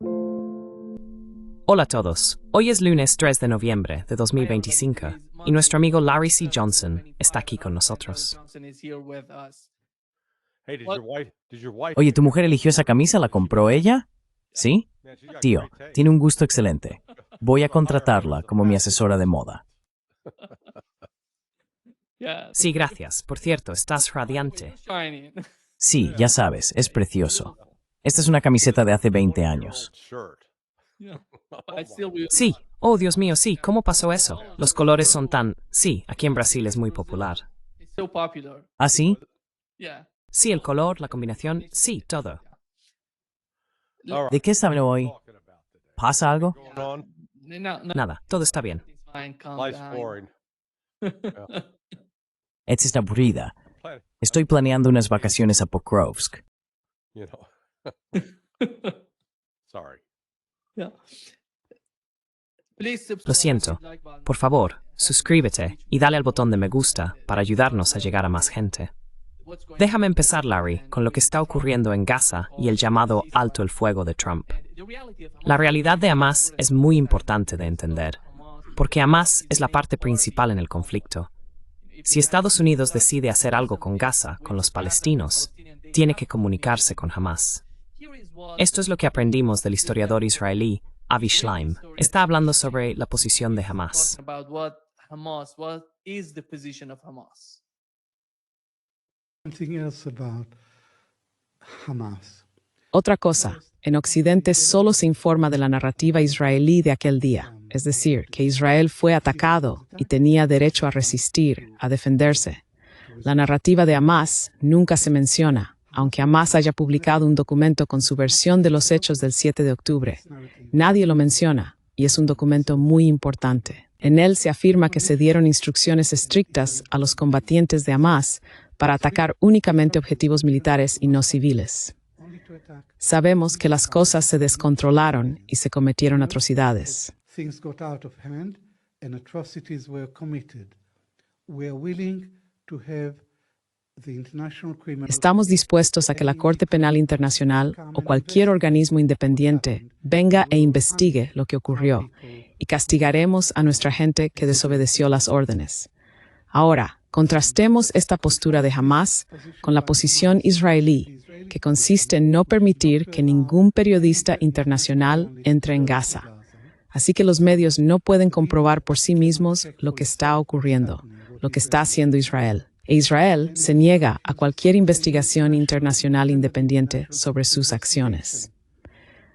Hola a todos. Hoy es lunes 3 de noviembre de 2025 y nuestro amigo Larry C. Johnson está aquí con nosotros. Hey, did your wife Oye, ¿tu mujer eligió esa camisa? ¿La compró ella? ¿Sí? Man, she's got Tío, great taste. tiene un gusto excelente. Voy a contratarla como mi asesora de moda. Sí, gracias. Por cierto, estás radiante. Sí, ya sabes, es precioso. Esta es una camiseta de hace 20 años. Shirt. Sí. Oh, Dios mío, sí. ¿Cómo pasó eso? Los colores son tan... Sí, aquí en Brasil es muy popular. ¿Ah, sí? Sí, el color, la combinación, sí, todo. All right, ¿De qué saben hoy? talking about today. ¿Pasa algo? Going on? Nada, todo está bien. Life's boring. Esta está aburrida. Plan- Estoy planeando unas vacaciones a Pokrovsk. You know. Sorry. Lo siento. Por favor, suscríbete y dale al botón de me gusta para ayudarnos a llegar a más gente. Déjame empezar, Larry, con lo que está ocurriendo en Gaza y el llamado alto el fuego de Trump. La realidad de Hamas es muy importante de entender, porque Hamas es la parte principal en el conflicto. Si Estados Unidos decide hacer algo con Gaza, con los palestinos, tiene que comunicarse con Hamas. Esto es lo que aprendimos del historiador israelí Avi Shlaim. Está hablando sobre la posición de Hamas. Something else about Hamas. Otra cosa, en Occidente solo se informa de la narrativa israelí de aquel día, es decir, que Israel fue atacado y tenía derecho a resistir, a defenderse. La narrativa de Hamas nunca se menciona, aunque Hamas haya publicado un documento con su versión de los hechos del 7 de octubre. Nadie lo menciona, y es un documento muy importante. En él se afirma que se dieron instrucciones estrictas a los combatientes de Hamas para atacar únicamente objetivos militares y no civiles. Sabemos que las cosas se descontrolaron y se cometieron atrocidades. Things got out of hand and atrocities were committed. We are willing to have the International Criminal Estamos dispuestos a que la Corte Penal Internacional o cualquier organismo independiente venga e investigue lo que ocurrió y castigaremos a nuestra gente que desobedeció las órdenes. Ahora, contrastemos esta postura de Hamas con la posición israelí, que consiste en no permitir que ningún periodista internacional entre en Gaza. Así que los medios no pueden comprobar por sí mismos lo que está ocurriendo, lo que está haciendo Israel. E Israel se niega a cualquier investigación internacional independiente sobre sus acciones.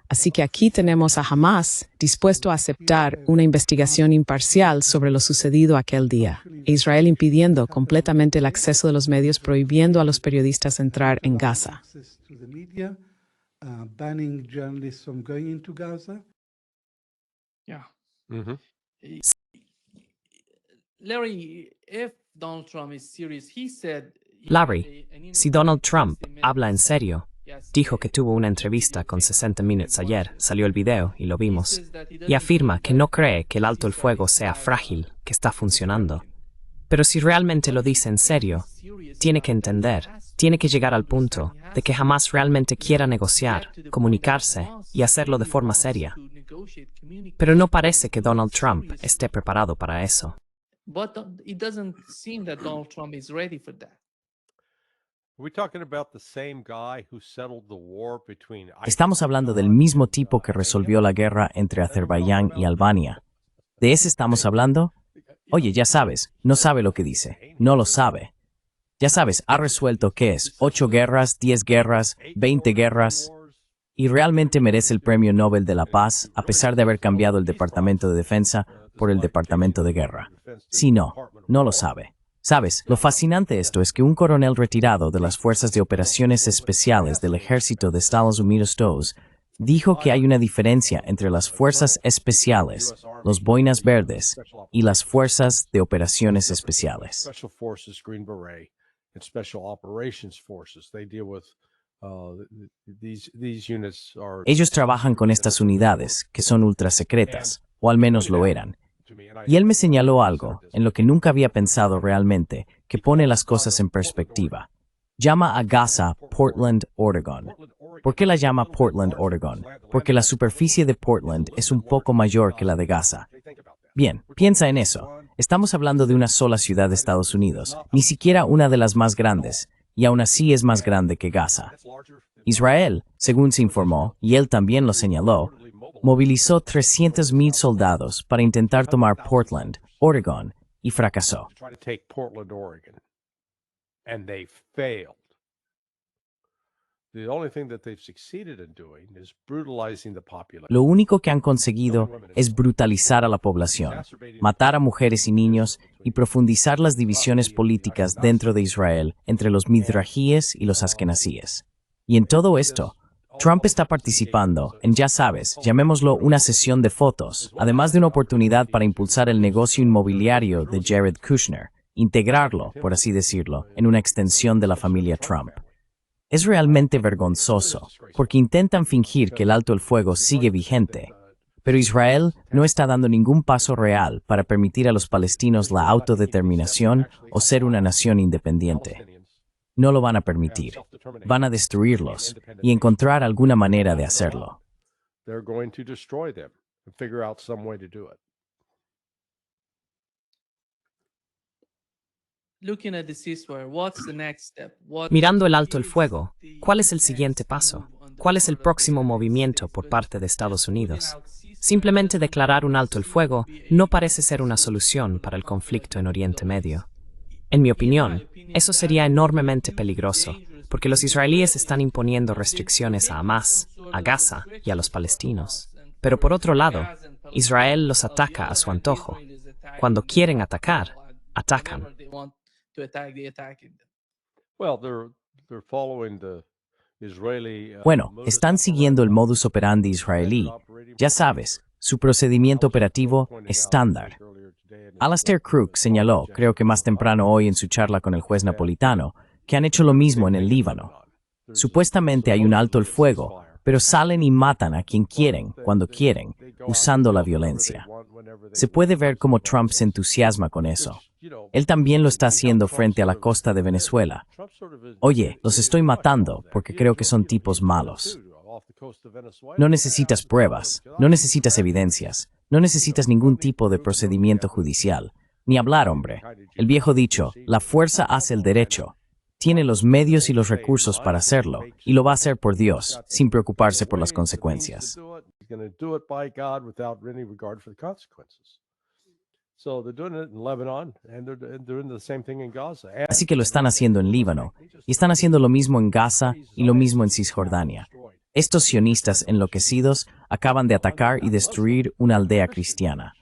Así que aquí tenemos a Hamas dispuesto a aceptar una investigación imparcial sobre lo sucedido aquel día, e Israel impidiendo completamente el acceso de los medios, prohibiendo a los periodistas entrar en Gaza. access to the media, banning journalists from going into Gaza. Mm-hmm. Larry, si Donald Trump habla en serio, dijo que tuvo una entrevista con 60 Minutes ayer, salió el video y lo vimos, y afirma que no cree que el alto el fuego sea frágil, que está funcionando. Pero si realmente lo dice en serio, tiene que entender, tiene que llegar al punto de que jamás realmente quiera negociar, comunicarse y hacerlo de forma seria. Pero no parece que Donald Trump esté preparado para eso. We're talking about the same guy who settled the war between Estamos hablando del mismo tipo que resolvió la guerra entre Azerbaiyán y Albania. ¿De ese estamos hablando? Oye, ya sabes, no sabe lo que dice. No lo sabe. Ya sabes, ha resuelto qué es, 8 guerras, 10 guerras, 20 guerras. Y realmente merece el Premio Nobel de la Paz, a pesar de haber cambiado el Departamento de Defensa por el Departamento de Guerra. Sí, no lo sabe. Sabes, lo fascinante de esto es que un coronel retirado de las Fuerzas de Operaciones Especiales del Ejército de Estados Unidos (DOS) dijo que hay una diferencia entre las Fuerzas Especiales, los Boinas Verdes, y las Fuerzas de Operaciones Especiales. Special Forces, Green Beret, and Special Operations Forces. They deal with these units are. Ellos trabajan con estas unidades, que son ultrasecretas, o al menos lo eran. Y él me señaló algo, en lo que nunca había pensado realmente, que pone las cosas en perspectiva. Llama a Gaza Portland, Oregon. ¿Por qué la llama Portland, Oregon? Porque la superficie de Portland es un poco mayor que la de Gaza. Bien, piensa en eso. Estamos hablando de una sola ciudad de Estados Unidos, ni siquiera una de las más grandes, y aún así es más grande que Gaza. Israel, según se informó, y él también lo señaló, movilizó 300,000 soldados para intentar tomar Portland, Oregon, y fracasó. try to take Portland, Oregon, and they failed. The only thing that they've succeeded in doing is brutalizing the population. Lo único que han conseguido es brutalizar a la población, matar a mujeres y niños y profundizar las divisiones políticas dentro de Israel entre los midrajíes y los askenazíes. Y en todo esto, Trump está participando en, ya sabes, llamémoslo una sesión de fotos, además de una oportunidad para impulsar el negocio inmobiliario de Jared Kushner, integrarlo, por así decirlo, en una extensión de la familia Trump. Es realmente vergonzoso, porque intentan fingir que el alto el fuego sigue vigente, pero Israel no está dando ningún paso real para permitir a los palestinos la autodeterminación o ser una nación independiente. No lo van a permitir. Van a destruirlos y encontrar alguna manera de hacerlo. They're going to destroy them and figure out some way to do it. Mirando el alto el fuego, ¿cuál es el siguiente paso? ¿Cuál es el próximo movimiento por parte de Estados Unidos? Simplemente declarar un alto el fuego no parece ser una solución para el conflicto en Oriente Medio. En mi opinión, eso sería enormemente peligroso, porque los israelíes están imponiendo restricciones a Hamás, a Gaza y a los palestinos. Pero por otro lado, Israel los ataca a su antojo. Cuando quieren atacar, atacan. Well, they're following the Israeli. Bueno, están siguiendo el modus operandi israelí. Ya sabes, su procedimiento operativo estándar. Alastair Crooke señaló, creo que más temprano hoy en su charla con el juez napolitano, que han hecho lo mismo en el Líbano. Supuestamente hay un alto el fuego, pero salen y matan a quien quieren, cuando quieren, usando la violencia. Se puede ver cómo Trump se entusiasma con eso. Él también lo está haciendo frente a la costa de Venezuela. Oye, los estoy matando porque creo que son tipos malos. No necesitas pruebas, no necesitas evidencias, no necesitas ningún tipo de procedimiento judicial. Ni hablar, hombre. El viejo dicho, la fuerza hace el derecho. Tiene los medios y los recursos para hacerlo, y lo va a hacer por Dios, sin preocuparse por las consecuencias. Así que lo están haciendo en Líbano, y están haciendo lo mismo en Gaza y lo mismo en Cisjordania. Estos sionistas enloquecidos acaban de atacar y destruir una aldea cristiana.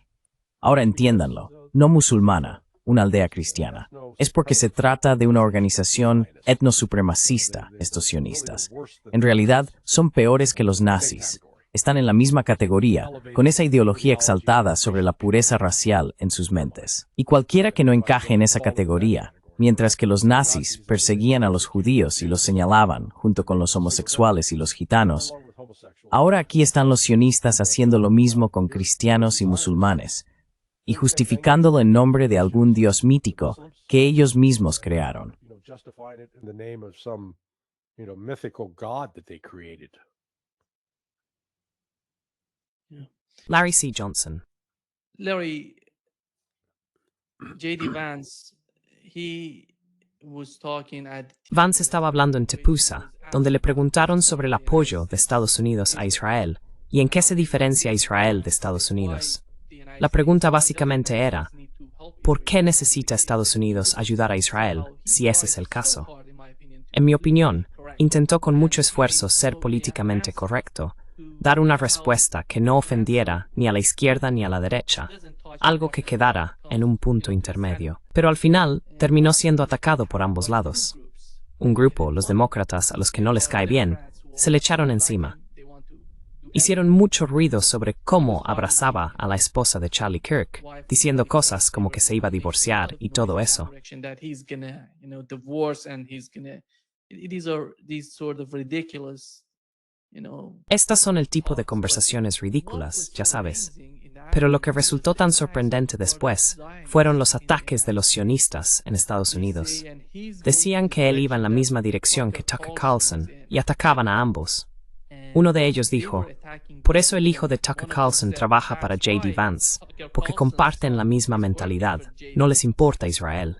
Ahora entiéndanlo, no musulmana, una aldea cristiana. Es porque se trata de una organización etnosupremacista, estos sionistas. En realidad, son peores que los nazis. Están en la misma categoría, con esa ideología exaltada sobre la pureza racial en sus mentes. Y cualquiera que no encaje en esa categoría, mientras que los nazis perseguían a los judíos y los señalaban, junto con los homosexuales y los gitanos, ahora aquí están los sionistas haciendo lo mismo con cristianos y musulmanes, y justificándolo en nombre de algún dios mítico que ellos mismos crearon. Larry C. Johnson. Larry, J.D. Vance, he was talking at Vance estaba hablando en Tepeusa, donde le preguntaron sobre el apoyo de Estados Unidos a Israel y en qué se diferencia Israel de Estados Unidos. La pregunta básicamente era, ¿por qué necesita Estados Unidos ayudar a Israel si ese es el caso? En mi opinión, intentó con mucho esfuerzo ser políticamente correcto, dar una respuesta que no ofendiera ni a la izquierda ni a la derecha, algo que quedara en un punto intermedio. Pero al final terminó siendo atacado por ambos lados. Un grupo, los demócratas, a los que no les cae bien, se le echaron encima. Hicieron mucho ruido sobre cómo abrazaba a la esposa de Charlie Kirk, diciendo cosas como que se iba a divorciar y todo eso. Estas son el tipo de conversaciones ridículas, ya sabes. Pero lo que resultó tan sorprendente después fueron los ataques de los sionistas en Estados Unidos. Decían que él iba en la misma dirección que Tucker Carlson y atacaban a ambos. Uno de ellos dijo, por eso el hijo de Tucker Carlson trabaja para J.D. Vance, porque comparten la misma mentalidad, no les importa Israel.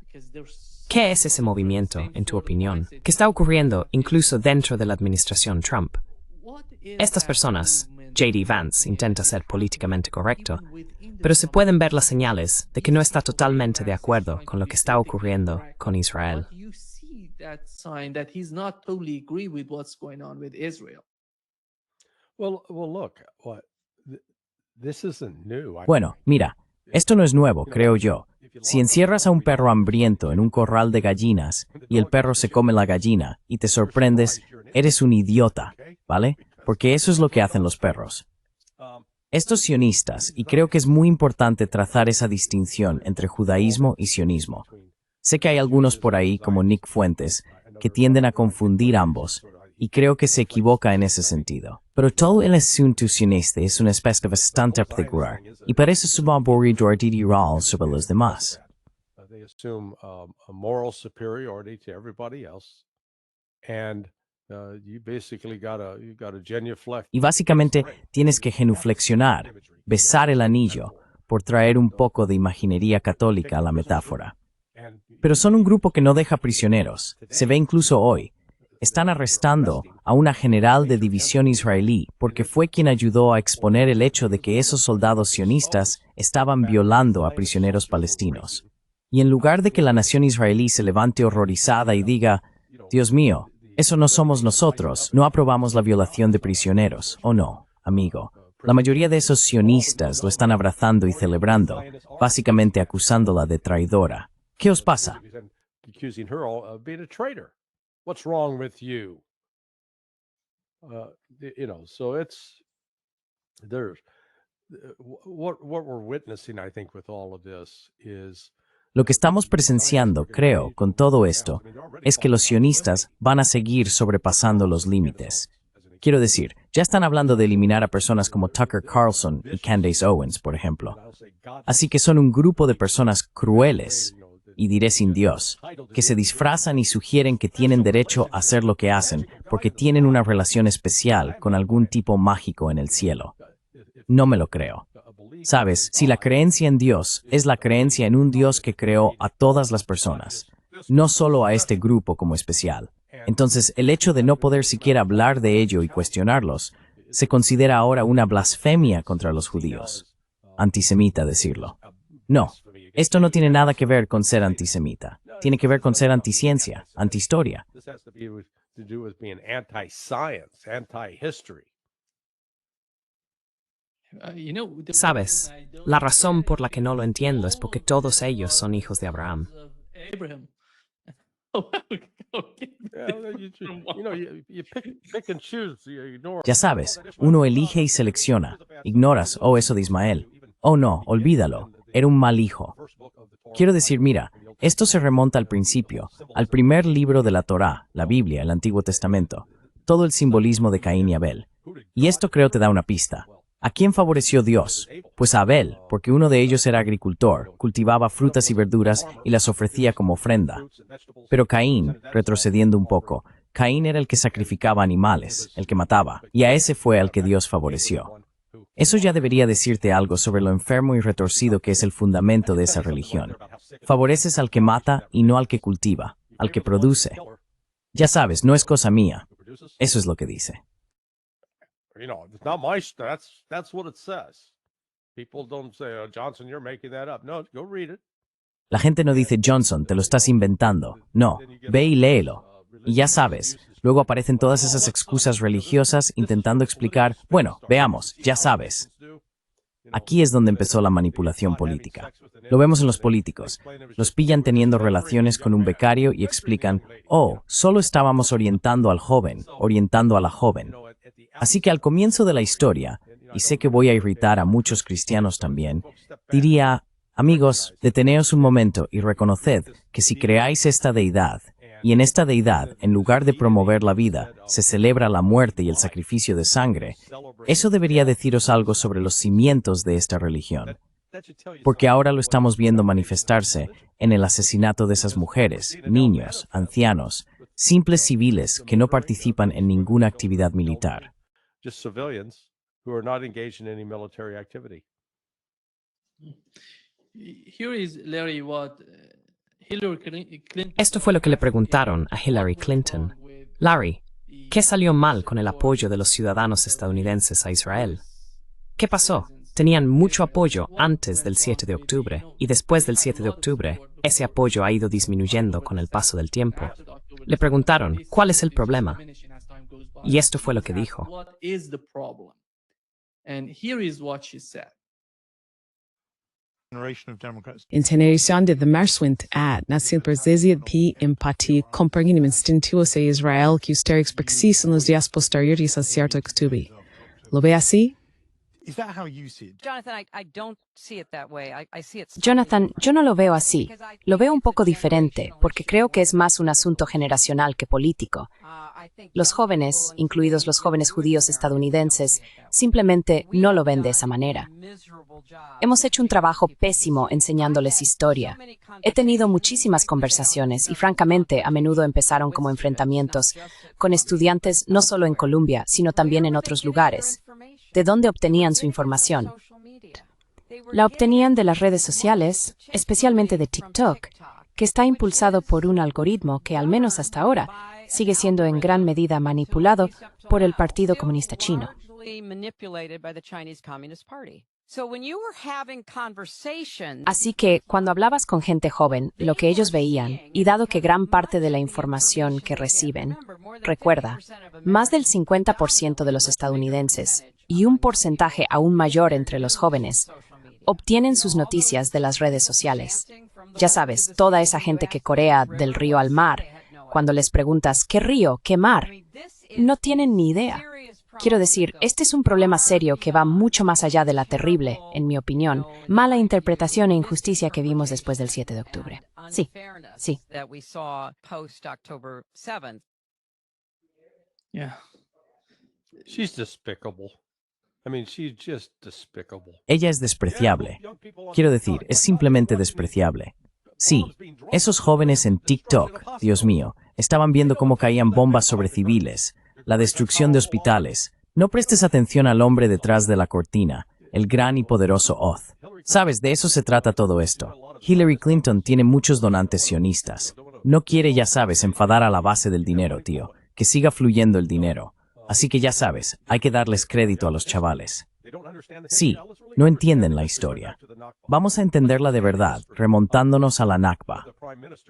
¿Qué es ese movimiento, en tu opinión, que está ocurriendo incluso dentro de la administración Trump? Estas personas, J.D. Vance intenta ser políticamente correcto, pero se pueden ver las señales de que no está totalmente de acuerdo con lo que está ocurriendo con Israel. Bueno, mira, esto no es nuevo, creo yo. Si encierras a un perro hambriento en un corral de gallinas y el perro se come la gallina y te sorprendes, eres un idiota, ¿vale? Porque eso es lo que hacen los perros. Estos sionistas, y creo que es muy importante trazar esa distinción entre judaísmo y sionismo. Sé que hay algunos por ahí, como Nick Fuentes, que tienden a confundir ambos, y creo que se equivoca en ese sentido. Pero todo el asunto sionista es una especie de bastante particular, y parece subaborridor sobre los demás. They assume a moral superiority to everybody else, and you gotta genuflect. Y básicamente tienes que genuflexionar, besar el anillo, por traer un poco de imaginería católica a la metáfora. Pero son un grupo que no deja prisioneros. Se ve incluso hoy. Están arrestando a una general de división israelí porque fue quien ayudó a exponer el hecho de que esos soldados sionistas estaban violando a prisioneros palestinos. Y en lugar de que la nación israelí se levante horrorizada y diga, Dios mío, eso no somos nosotros, no aprobamos la violación de prisioneros, ¿o no, amigo? La mayoría de esos sionistas lo están abrazando y celebrando, básicamente acusándola de traidora. ¿Qué os pasa? Accusing her of being a traitor. What's wrong with you? So there's what we're witnessing, I think, with all of this is Lo que estamos presenciando, creo, con todo esto, es que los sionistas van a seguir sobrepasando los límites. Quiero decir, ya están hablando de eliminar a personas como Tucker Carlson y Candace Owens, por ejemplo. Así que son un grupo de personas crueles, y diré sin Dios, que se disfrazan y sugieren que tienen derecho a hacer lo que hacen porque tienen una relación especial con algún tipo mágico en el cielo. No me lo creo. Sabes, si la creencia en Dios es la creencia en un Dios que creó a todas las personas, no solo a este grupo como especial, entonces el hecho de no poder siquiera hablar de ello y cuestionarlos, se considera ahora una blasfemia contra los judíos. Antisemita decirlo. No, esto no tiene nada que ver con ser antisemita. Tiene que ver con ser anticiencia, antihistoria. Sabes, la razón por la que no lo entiendo es porque todos ellos son hijos de Abraham. Ya sabes, uno elige y selecciona. Ignoras, eso de Ismael. Oh no, olvídalo. Era un mal hijo. Quiero decir, mira, esto se remonta al principio, al primer libro de la Torá, la Biblia, el Antiguo Testamento. Todo el simbolismo de Caín y Abel. Y esto creo te da una pista. ¿A quién favoreció Dios? Pues a Abel, porque uno de ellos era agricultor, cultivaba frutas y verduras y las ofrecía como ofrenda. Pero Caín, retrocediendo un poco, Caín era el que sacrificaba animales, el que mataba, y a ese fue al que Dios favoreció. Eso ya debería decirte algo sobre lo enfermo y retorcido que es el fundamento de esa religión. Favoreces al que mata y no al que cultiva, al que produce. Ya sabes, no es cosa mía. Eso es lo que dice. It's not my that's what it says. People don't say, oh, Johnson, you're making that up. No, go read it. La gente no dice, Johnson, te lo estás inventando. No, ve y léelo. Y ya sabes, luego aparecen todas esas excusas religiosas intentando explicar, bueno, veamos, ya sabes. Aquí es donde empezó la manipulación política. Lo vemos en los políticos. Los pillan teniendo relaciones con un becario y explican, oh, solo estábamos orientando al joven, orientando a la joven. Así que al comienzo de la historia, y sé que voy a irritar a muchos cristianos también, diría, amigos, deteneos un momento y reconoced que si creáis esta deidad, Y en esta deidad, en lugar de promover la vida, se celebra la muerte y el sacrificio de sangre. Eso debería deciros algo sobre los cimientos de esta religión. Porque ahora lo estamos viendo manifestarse en el asesinato de esas mujeres, niños, ancianos, simples civiles que no participan en ninguna actividad militar. Just civilians who are not engaged in any military activity. Here is Larry what Hillary Clinton. Esto fue lo que le preguntaron a Hillary Clinton. Larry, ¿qué salió mal con el apoyo de los ciudadanos estadounidenses a Israel? ¿Qué pasó? Tenían mucho apoyo antes del 7 de octubre y después del 7 de octubre, ese apoyo ha ido disminuyendo con el paso del tiempo. Le preguntaron, ¿cuál es el problema? Y esto fue lo que dijo. What is the problem? And here is what she said. Intenerisan de Marswint at Nasil Perzeziat P. Empati Compargin Instintuos e Israel que usted exprexis en los días posteriores al cierto octubre. ¿Lo ve así? Jonathan, yo no lo veo así. Lo veo un poco diferente, porque creo que es más un asunto generacional que político. Los jóvenes, incluidos los jóvenes judíos estadounidenses, simplemente no lo ven de esa manera. Hemos hecho un trabajo pésimo enseñándoles historia. He tenido muchísimas conversaciones y francamente a menudo empezaron como enfrentamientos con estudiantes no solo en Columbia, sino también en otros lugares. ¿De dónde obtenían su información? La obtenían de las redes sociales, especialmente de TikTok, que está impulsado por un algoritmo que, al menos hasta ahora, sigue siendo en gran medida manipulado por el Partido Comunista Chino. Así que, cuando hablabas con gente joven, lo que ellos veían, y dado que gran parte de la información que reciben, recuerda, más del 50% de los estadounidenses, y un porcentaje aún mayor entre los jóvenes, obtienen sus noticias de las redes sociales. Ya sabes, toda esa gente que corea del río al mar, cuando les preguntas ¿qué río, qué mar? No tienen ni idea. Quiero decir, este es un problema serio que va mucho más allá de la terrible, en mi opinión, mala interpretación e injusticia que vimos después del 7 de octubre. Sí, sí. Yeah. She's despicable. I mean, she's just despicable. Ella es despreciable. Quiero decir, es simplemente despreciable. Sí, esos jóvenes en TikTok, Dios mío, estaban viendo cómo caían bombas sobre civiles, la destrucción de hospitales. No prestes atención al hombre detrás de la cortina, el gran y poderoso Oz. Sabes, de eso se trata todo esto. Hillary Clinton tiene muchos donantes sionistas. No quiere, ya sabes, enfadar a la base del dinero, tío. Que siga fluyendo el dinero. Así que ya sabes, hay que darles crédito a los chavales. Sí, no entienden la historia. Vamos a entenderla de verdad, remontándonos a la Nakba.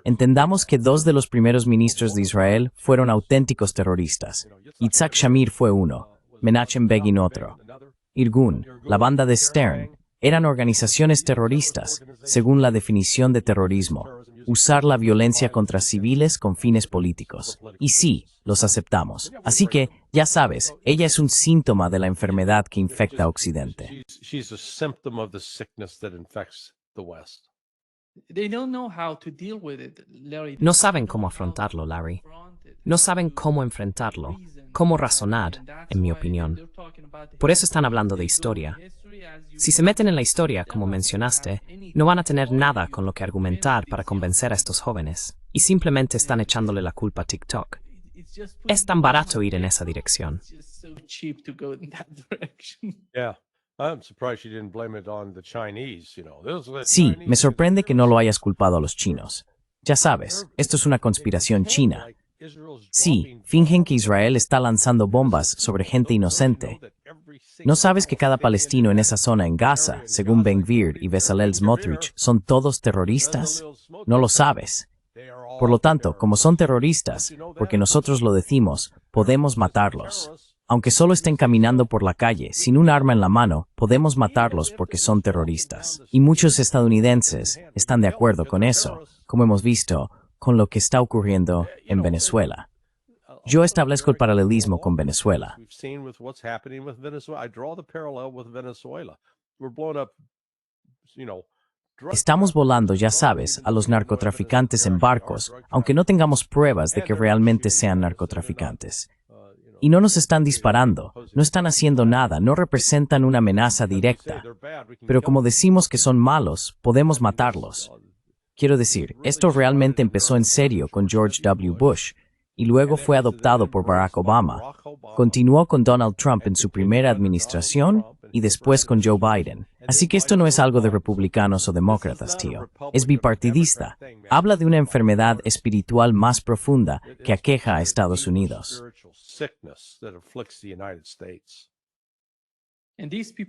Entendamos que dos de los primeros ministros de Israel fueron auténticos terroristas. Yitzhak Shamir fue uno, Menachem Begin otro. Irgun, la banda de Stern, eran organizaciones terroristas, según la definición de terrorismo, usar la violencia contra civiles con fines políticos. Y sí, los aceptamos. Así que, ya sabes, ella es un síntoma de la enfermedad que infecta a Occidente. She's a symptom of the sickness that infects the West. They don't know how to deal with it, Larry. No saben cómo afrontarlo, Larry. No saben cómo enfrentarlo, cómo razonar, en mi opinión. Por eso están hablando de historia. Si se meten en la historia, como mencionaste, no van a tener nada con lo que argumentar para convencer a estos jóvenes, y simplemente están echándole la culpa a TikTok. Es tan barato ir en esa dirección. Yeah. I'm surprised she didn't blame it on the Chinese, Sí, me sorprende que no lo hayas culpado a los chinos. Ya sabes, esto es una conspiración china. Sí, fingen que Israel está lanzando bombas sobre gente inocente. ¿No sabes que cada palestino en esa zona en Gaza, según Ben Gvir y Bezalel Smotrich, son todos terroristas? No lo sabes. Por lo tanto, como son terroristas, porque nosotros lo decimos, podemos matarlos. Aunque solo estén caminando por la calle, sin un arma en la mano, podemos matarlos porque son terroristas. Y muchos estadounidenses están de acuerdo con eso, como hemos visto con lo que está ocurriendo en Venezuela. Yo establezco el paralelismo con Venezuela. We've seen with what's happening with Venezuela. I draw the parallel with Venezuela. We're blowing up, Estamos volando, ya sabes, a los narcotraficantes en barcos, aunque no tengamos pruebas de que realmente sean narcotraficantes. Y no nos están disparando, no están haciendo nada, no representan una amenaza directa. Pero como decimos que son malos, podemos matarlos. Quiero decir, esto realmente empezó en serio con George W. Bush, y luego fue adoptado por Barack Obama. Continuó con Donald Trump en su primera administración y después con Joe Biden. Así que esto no es algo de republicanos o demócratas, tío. Es bipartidista. Habla de una enfermedad espiritual más profunda que aqueja a Estados Unidos.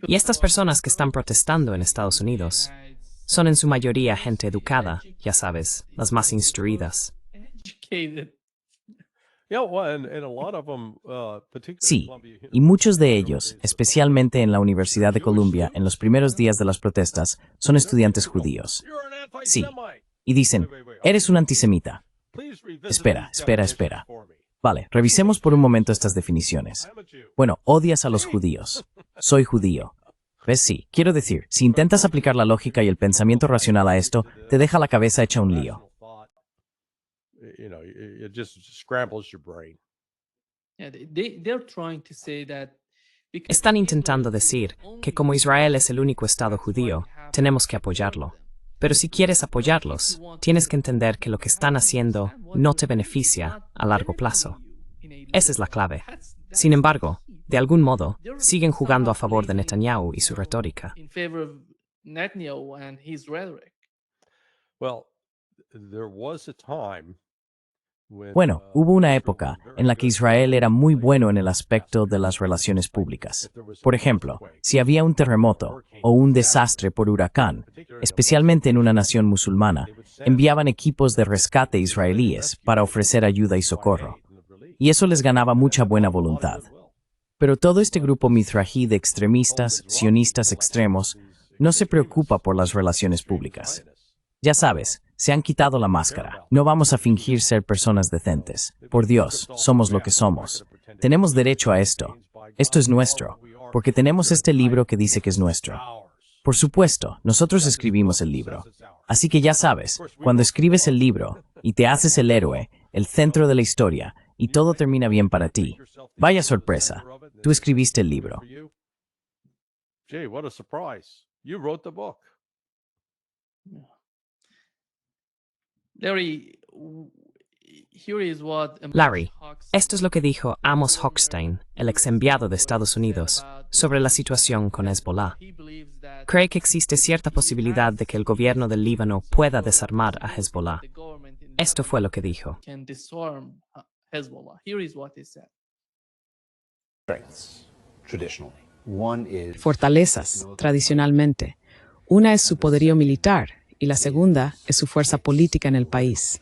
Y estas personas que están protestando en Estados Unidos son en su mayoría gente educada, ya sabes, las más instruidas. Sí, y muchos de ellos, especialmente en la Universidad de Columbia, en los primeros días de las protestas, son estudiantes judíos. Sí, y dicen, eres un antisemita. Espera. Vale, revisemos por un momento estas definiciones. Bueno, odias a los judíos. Soy judío. ¿Ves? Sí, quiero decir, si intentas aplicar la lógica y el pensamiento racional a esto, te deja la cabeza hecha un lío. It just scrambles your brain. Están intentando decir que como Israel es el único Estado judío, tenemos que apoyarlo. Pero si quieres apoyarlos, tienes que entender que lo que están haciendo no te beneficia a largo plazo. Esa es la clave. Sin embargo, de algún modo, siguen jugando a favor de Netanyahu y su retórica. Bueno, hubo una época en la que Israel era muy bueno en el aspecto de las relaciones públicas. Por ejemplo, si había un terremoto o un desastre por huracán, especialmente en una nación musulmana, enviaban equipos de rescate israelíes para ofrecer ayuda y socorro. Y eso les ganaba mucha buena voluntad. Pero todo este grupo mizrahi de extremistas, sionistas extremos, no se preocupa por las relaciones públicas. Ya sabes, se han quitado la máscara. No vamos a fingir ser personas decentes. Por Dios, somos lo que somos. Tenemos derecho a esto. Esto es nuestro, porque tenemos este libro que dice que es nuestro. Por supuesto, nosotros escribimos el libro. Así que ya sabes, cuando escribes el libro y te haces el héroe, el centro de la historia, y todo termina bien para ti. Vaya sorpresa, tú escribiste el libro. Gee, what a surprise. You wrote the book. Larry, Larry, esto es lo que dijo Amos Hochstein, el ex enviado de Estados Unidos, sobre la situación con Hezbollah. Cree que existe cierta posibilidad de que el gobierno del Líbano pueda desarmar a Hezbollah. Esto fue lo que dijo. Fortalezas, tradicionalmente. Una es su poderío militar y la segunda es su fuerza política en el país.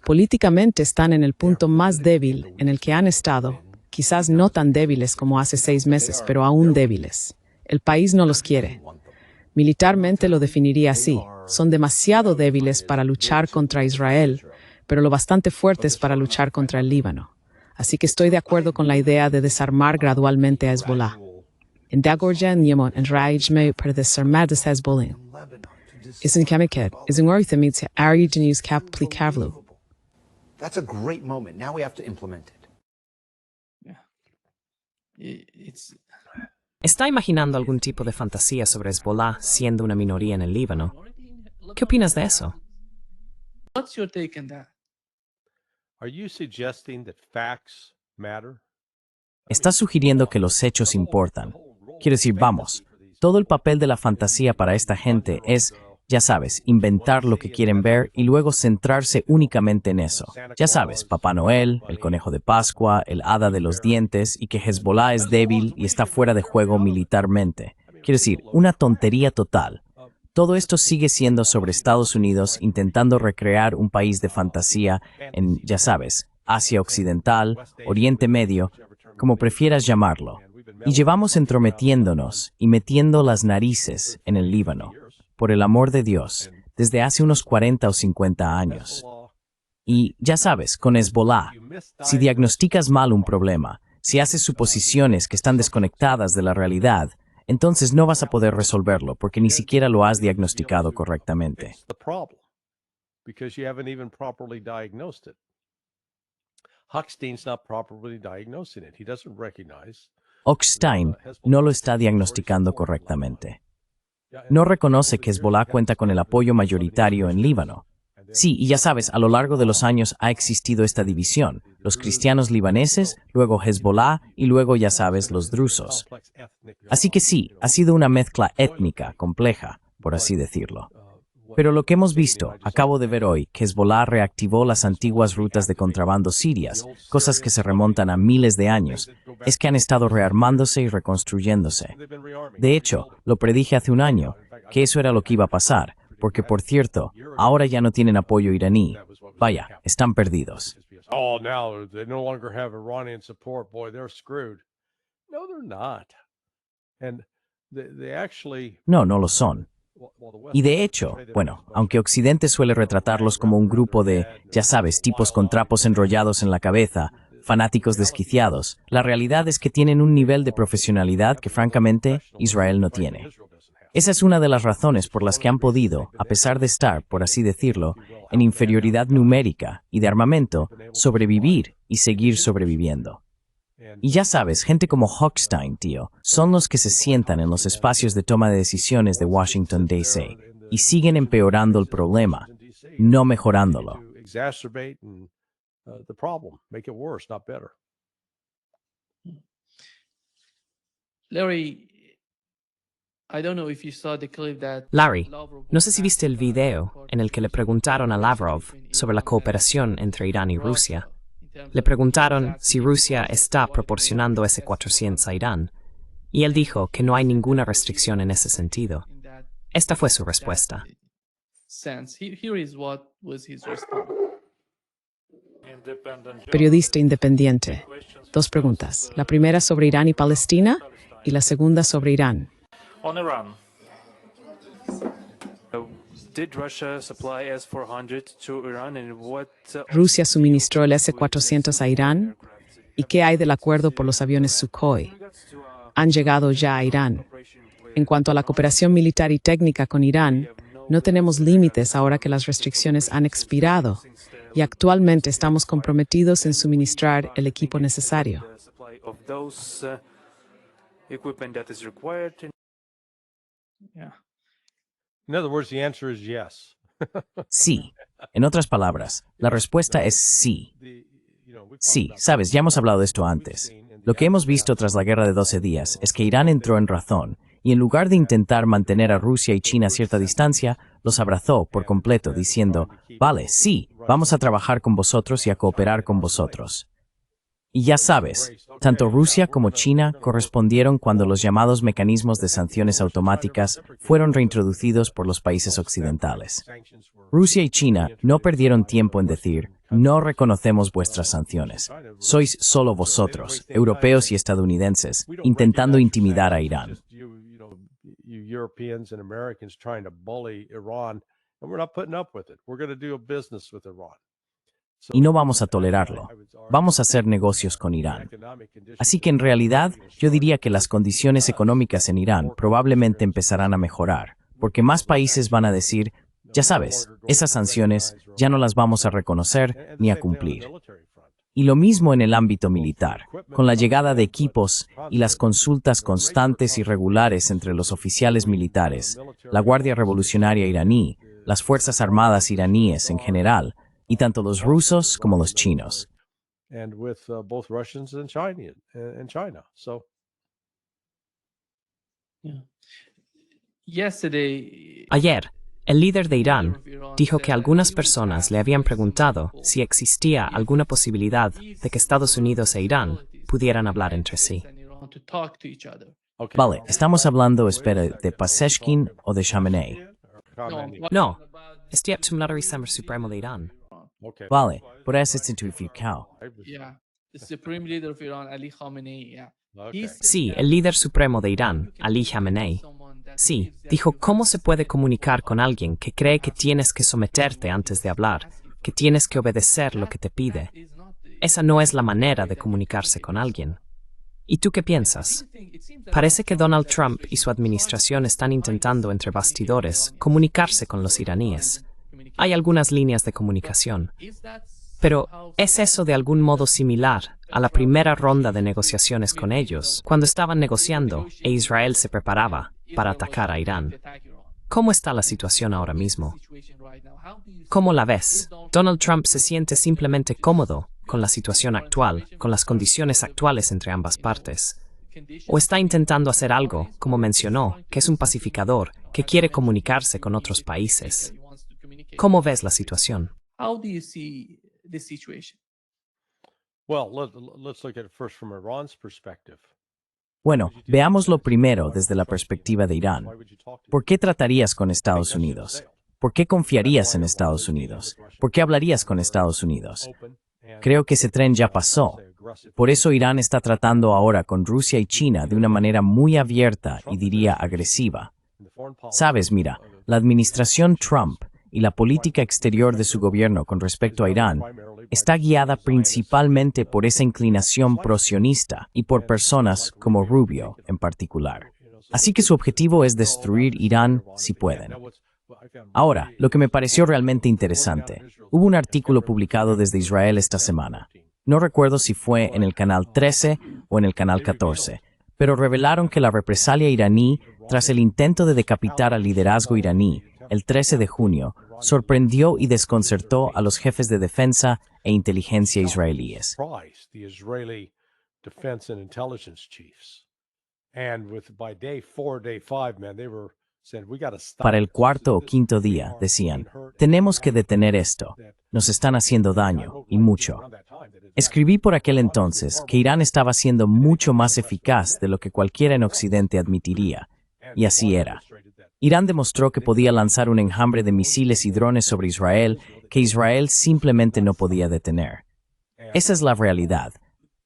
Políticamente están en el punto más débil en el que han estado, quizás no tan débiles como hace 6 meses, pero aún débiles. El país no los quiere. Militarmente lo definiría así. Son demasiado débiles para luchar contra Israel, pero lo bastante fuertes para luchar contra el Líbano. Así que estoy de acuerdo con la idea de desarmar gradualmente a Hezbollah. En Dagorjan Yemon en Raijme para desarmar a Hezbollah. Es un kemiket, es un orithemit Ari Denise Cap Plikavlu. That's a great moment. Now we have to implement it. ¿Está imaginando algún tipo de fantasía sobre Hezbollah siendo una minoría en el Líbano? ¿Qué opinas de eso? What's your take on that? Are you suggesting that facts matter? Estás sugiriendo que los hechos importan. Quiero decir, vamos, todo el papel de la fantasía para esta gente es, ya sabes, inventar lo que quieren ver y luego centrarse únicamente en eso. Ya sabes, Papá Noel, el conejo de Pascua, el hada de los dientes y que Hezbollah es débil y está fuera de juego militarmente. Quiero decir, una tontería total. Todo esto sigue siendo sobre Estados Unidos intentando recrear un país de fantasía en, ya sabes, Asia Occidental, Oriente Medio, como prefieras llamarlo. Y llevamos entrometiéndonos y metiendo las narices en el Líbano, por el amor de Dios, desde hace unos 40 o 50 años. Y, ya sabes, con Hezbollah, si diagnosticas mal un problema, si haces suposiciones que están desconectadas de la realidad, entonces no vas a poder resolverlo porque ni siquiera lo has diagnosticado correctamente. Fix the problem because you haven't even properly diagnosed it. Hochstein's not properly diagnosing it. He doesn't recognize. Hochstein no lo está diagnosticando correctamente. No reconoce que Hezbollah cuenta con el apoyo mayoritario en Líbano. Sí, y ya sabes, a lo largo de los años ha existido esta división. Los cristianos libaneses, luego Hezbollah y luego, ya sabes, los drusos. Así que sí, ha sido una mezcla étnica compleja, por así decirlo. Pero lo que hemos visto, acabo de ver hoy, que Hezbollah reactivó las antiguas rutas de contrabando sirias, cosas que se remontan a miles de años, es que han estado rearmándose y reconstruyéndose. De hecho, lo predije hace un año, que eso era lo que iba a pasar, porque por cierto, ahora ya no tienen apoyo iraní. Vaya, están perdidos. Oh, now they no longer have Iranian support. Boy, they're screwed. No, they're not. And they actually. No, no lo son. Y de hecho, bueno, aunque Occidente suele retratarlos como un grupo de, ya sabes, tipos con trapos enrollados en la cabeza, fanáticos desquiciados, la realidad es que tienen un nivel de profesionalidad que francamente Israel no tiene. Esa es una de las razones por las que han podido, a pesar de estar, por así decirlo, en inferioridad numérica y de armamento, sobrevivir y seguir sobreviviendo. Y ya sabes, gente como Hochstein, tío, son los que se sientan en los espacios de toma de decisiones de Washington, D.C. y siguen empeorando el problema, no mejorándolo. Larry, I don't know if you saw the clip that Larry, Lavrov no sé si viste el video en el que le preguntaron a Lavrov sobre la cooperación entre Irán y Rusia. Le preguntaron si Rusia está proporcionando S-400 a Irán, y él dijo que no hay ninguna restricción en ese sentido. Esta fue su respuesta. Here is what was his response. Periodista independiente. Dos preguntas. La primera sobre Irán y Palestina y la segunda sobre Irán. On Iran. Did Russia supply S-400 to Iran and what Rusia suministró el S-400 a Irán. ¿Y qué hay del acuerdo por los aviones Sukhoi? Han llegado ya a Irán. En cuanto a la cooperación militar y técnica con Irán, no tenemos límites ahora que las restricciones han expirado y actualmente estamos comprometidos en suministrar el equipo necesario. Yeah. In other words, the answer is yes. Sí. En otras palabras, la respuesta es sí. Sí, sabes, ya hemos hablado de esto antes. Lo que hemos visto tras la guerra de 12 días es que Irán entró en razón y en lugar de intentar mantener a Rusia y China a cierta distancia, los abrazó por completo diciendo, vale, sí, vamos a trabajar con vosotros y a cooperar con vosotros. Y ya sabes, tanto Rusia como China correspondieron cuando los llamados mecanismos de sanciones automáticas fueron reintroducidos por los países occidentales. Rusia y China no perdieron tiempo en decir, no reconocemos vuestras sanciones. Sois solo vosotros, europeos y estadounidenses, intentando intimidar a Irán. Y no vamos a tolerarlo. Vamos a hacer negocios con Irán. Así que en realidad yo diría que las condiciones económicas en Irán probablemente empezarán a mejorar, porque más países van a decir, ya sabes, esas sanciones ya no las vamos a reconocer ni a cumplir. Y lo mismo en el ámbito militar, con la llegada de equipos y las consultas constantes y regulares entre los oficiales militares, la Guardia Revolucionaria iraní, las Fuerzas Armadas iraníes en general, y tanto los rusos como los chinos. Ayer, el líder de Irán dijo que algunas personas le habían preguntado si existía alguna posibilidad de que Estados Unidos e Irán pudieran hablar entre sí. Vale, estamos hablando, espera, de Pezeshkian o de Khamenei. No, estoy hablando del Supremo de Irán. Vale, por eso es identificado. Yeah, the supreme leader of Iran, Ali Khamenei. Yeah. Sí, el líder supremo de Irán, Ali Khamenei. Sí, dijo cómo se puede comunicar con alguien que cree que tienes que someterte antes de hablar, que tienes que obedecer lo que te pide. Esa no es la manera de comunicarse con alguien. ¿Y tú qué piensas? Parece que Donald Trump y su administración están intentando entre bastidores comunicarse con los iraníes. Hay algunas líneas de comunicación. Pero, ¿es eso de algún modo similar a la primera ronda de negociaciones con ellos, cuando estaban negociando e Israel se preparaba para atacar a Irán? ¿Cómo está la situación ahora mismo? ¿Cómo la ves? ¿Donald Trump se siente simplemente cómodo con la situación actual, con las condiciones actuales entre ambas partes? ¿O está intentando hacer algo, como mencionó, que es un pacificador, que quiere comunicarse con otros países? ¿Cómo ves la situación? How do you see this situation? Well, let's look at it first from Iran's perspective. Bueno, veámoslo primero desde la perspectiva de Irán. ¿Por qué tratarías con Estados Unidos? ¿Por qué confiarías en Estados Unidos? ¿Por qué hablarías con Estados Unidos? Creo que ese tren ya pasó. Por eso Irán está tratando ahora con Rusia y China de una manera muy abierta y diría agresiva. Sabes, mira, la administración Trump y la política exterior de su gobierno con respecto a Irán está guiada principalmente por esa inclinación pro-sionista y por personas como Rubio en particular. Así que su objetivo es destruir Irán si pueden. Ahora, lo que me pareció realmente interesante, hubo un artículo publicado desde Israel esta semana. No recuerdo si fue en el canal 13 o en el canal 14, pero revelaron que la represalia iraní tras el intento de decapitar al liderazgo iraní el 13 de junio sorprendió y desconcertó a los jefes de defensa e inteligencia israelíes. Para el cuarto o quinto día, decían, tenemos que detener esto. Nos están haciendo daño, y mucho. Escribí por aquel entonces que Irán estaba siendo mucho más eficaz de lo que cualquiera en Occidente admitiría, y así era. Irán demostró que podía lanzar un enjambre de misiles y drones sobre Israel que Israel simplemente no podía detener. Esa es la realidad.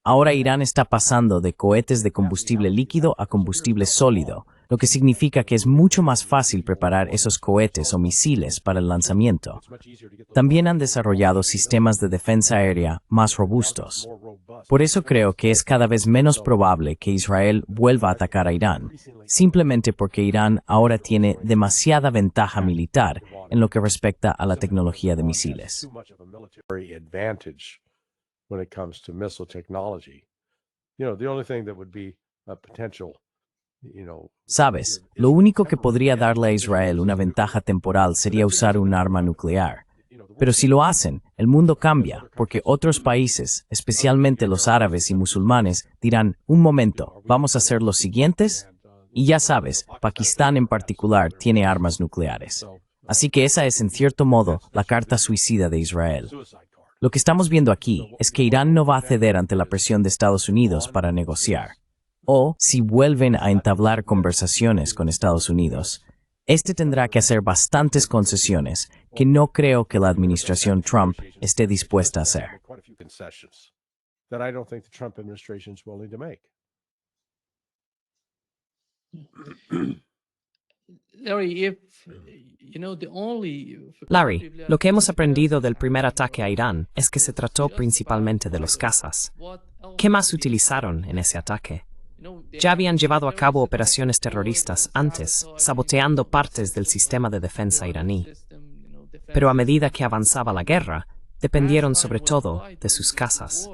Ahora Irán está pasando de cohetes de combustible líquido a combustible sólido, lo que significa que es mucho más fácil preparar esos cohetes o misiles para el lanzamiento. También han desarrollado sistemas de defensa aérea más robustos. Por eso creo que es cada vez menos probable que Israel vuelva a atacar a Irán, simplemente porque Irán ahora tiene demasiada ventaja militar en lo que respecta a la tecnología de misiles. When it comes to missile technology. The only thing that would be a potential, Sabes, lo único que podría darle a Israel una ventaja temporal sería usar un arma nuclear. Pero si lo hacen, el mundo cambia, porque otros países, especialmente los árabes y musulmanes, dirán, un momento, ¿vamos a hacer los siguientes? Y ya sabes, Pakistán en particular tiene armas nucleares. Así que esa es en cierto modo la carta suicida de Israel. Lo que estamos viendo aquí es que Irán no va a ceder ante la presión de Estados Unidos para negociar. O, si vuelven a entablar conversaciones con Estados Unidos, este tendrá que hacer bastantes concesiones que no creo que la administración Trump esté dispuesta a hacer. Larry, lo que hemos aprendido del primer ataque a Irán es que se trató principalmente de los cazas. ¿Qué más utilizaron en ese ataque? Ya habían llevado a cabo operaciones terroristas antes, saboteando partes del sistema de defensa iraní. Pero a medida que avanzaba la guerra, dependieron sobre todo de sus cazas.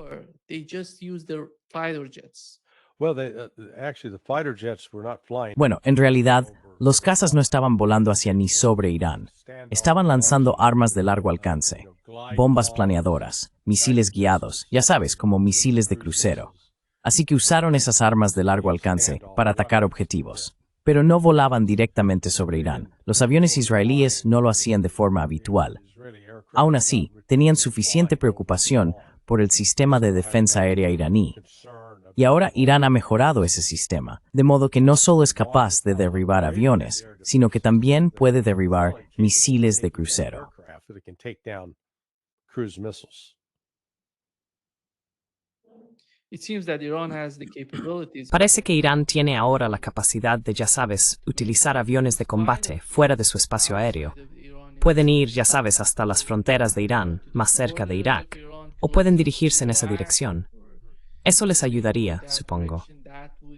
Bueno, en realidad, los cazas no estaban volando hacia ni sobre Irán. Estaban lanzando armas de largo alcance, bombas planeadoras, misiles guiados, ya sabes, como misiles de crucero. Así que usaron esas armas de largo alcance para atacar objetivos. Pero no volaban directamente sobre Irán. Los aviones israelíes no lo hacían de forma habitual. Aún así, tenían suficiente preocupación por el sistema de defensa aérea iraní. Y ahora Irán ha mejorado ese sistema, de modo que no solo es capaz de derribar aviones, sino que también puede derribar misiles de crucero. Parece que Irán tiene ahora la capacidad de, ya sabes, utilizar aviones de combate fuera de su espacio aéreo. Pueden ir, ya sabes, hasta las fronteras de Irán, más cerca de Irak, o pueden dirigirse en esa dirección. Eso les ayudaría, supongo.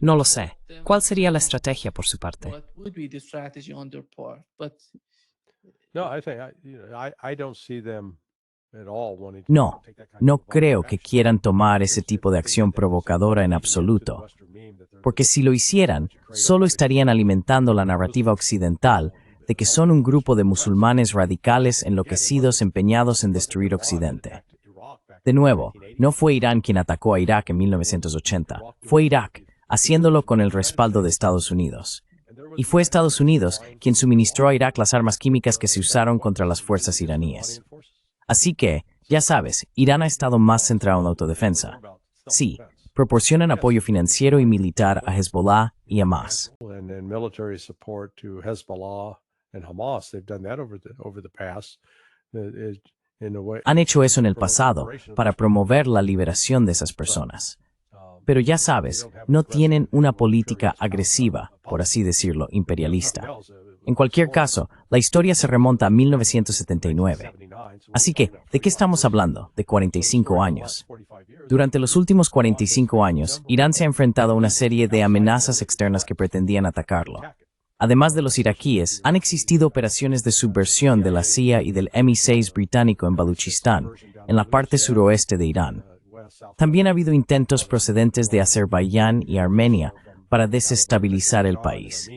No lo sé. ¿Cuál sería la estrategia por su parte? What would be the strategy on their part? But No, I think I don't see them at all wanting to No, take that kind no of creo que action. quieran tomar ese tipo de acción provocadora en absoluto, porque si lo hicieran, solo estarían alimentando la narrativa occidental de que son un grupo de musulmanes radicales enloquecidos empeñados en destruir Occidente. De nuevo, no fue Irán quien atacó a Irak en 1980, fue Irak, haciéndolo con el respaldo de Estados Unidos. Y fue Estados Unidos quien suministró a Irak las armas químicas que se usaron contra las fuerzas iraníes. Así que, ya sabes, Irán ha estado más centrado en autodefensa. Sí, proporcionan apoyo financiero y militar a Hezbollah y Hamas. And military support to Hezbollah and Hamas, they've done that over the past. In a way, Han hecho eso en el pasado para promover la liberación de esas personas. Pero ya sabes, no tienen una política agresiva, por así decirlo, imperialista. En cualquier caso, la historia se remonta a 1979. Así que, ¿de qué estamos hablando? De 45 años. Durante los últimos 45 años, Irán se ha enfrentado a una serie de amenazas externas que pretendían atacarlo. Además de los iraquíes, han existido operaciones de subversión de la CIA y del MI6 británico en Baluchistán, en la parte suroeste de Irán. También ha habido intentos procedentes de Azerbaiyán y Armenia para desestabilizar el país.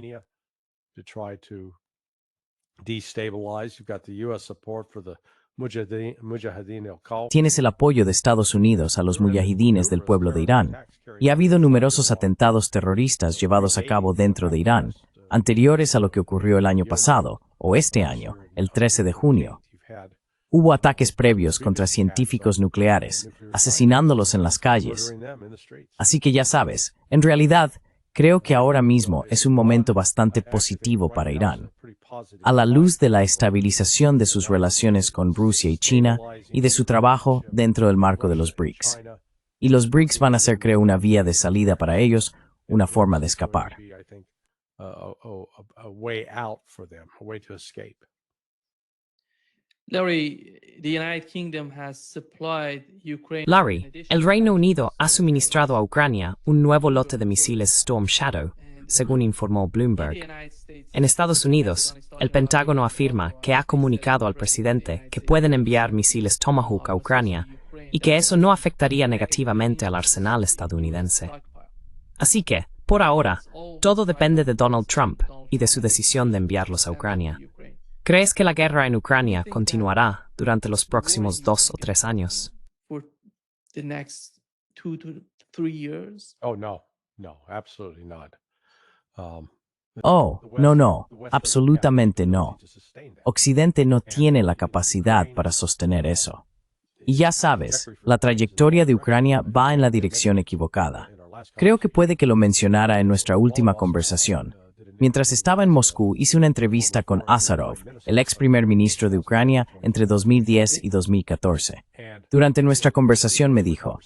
to try to destabilize. You've got the U.S. support for the Mujahideen al-Qaeda. Tienes el apoyo de Estados Unidos a los mujahidines del pueblo de Irán, y ha habido numerosos atentados terroristas llevados a cabo dentro de Irán, anteriores a lo que ocurrió el año pasado, o este año, el 13 de junio. Hubo ataques previos contra científicos nucleares, asesinándolos en las calles. Así que ya sabes, en realidad, creo que ahora mismo es un momento bastante positivo para Irán, a la luz de la estabilización de sus relaciones con Rusia y China y de su trabajo dentro del marco de los BRICS. Y los BRICS van a ser, creo, una vía de salida para ellos, una forma de escapar. A way out for them, a way to escape. Larry, the United Kingdom has supplied Ukraine. Larry, el Reino Unido ha suministrado a Ucrania un nuevo lote de misiles Storm Shadow, según informó Bloomberg. En Estados Unidos, el Pentágono afirma que ha comunicado al presidente que pueden enviar misiles Tomahawk a Ucrania y que eso no afectaría negativamente al arsenal estadounidense. Así que, por ahora, todo depende de Donald Trump y de su decisión de enviarlos a Ucrania. ¿Crees que la guerra en Ucrania continuará durante los próximos 2 o 3 años? For the next 2 to 3 years. Oh, no, absolutely not. Oh, no, absolutamente no. Occidente no tiene la capacidad para sostener eso. Y ya sabes, la trayectoria de Ucrania va en la dirección equivocada. Creo que puede que lo mencionara en nuestra última conversación. Mientras estaba en Moscú, hice una entrevista con Azarov, el ex primer ministro de Ucrania, entre 2010 y 2014. Durante nuestra conversación me dijo,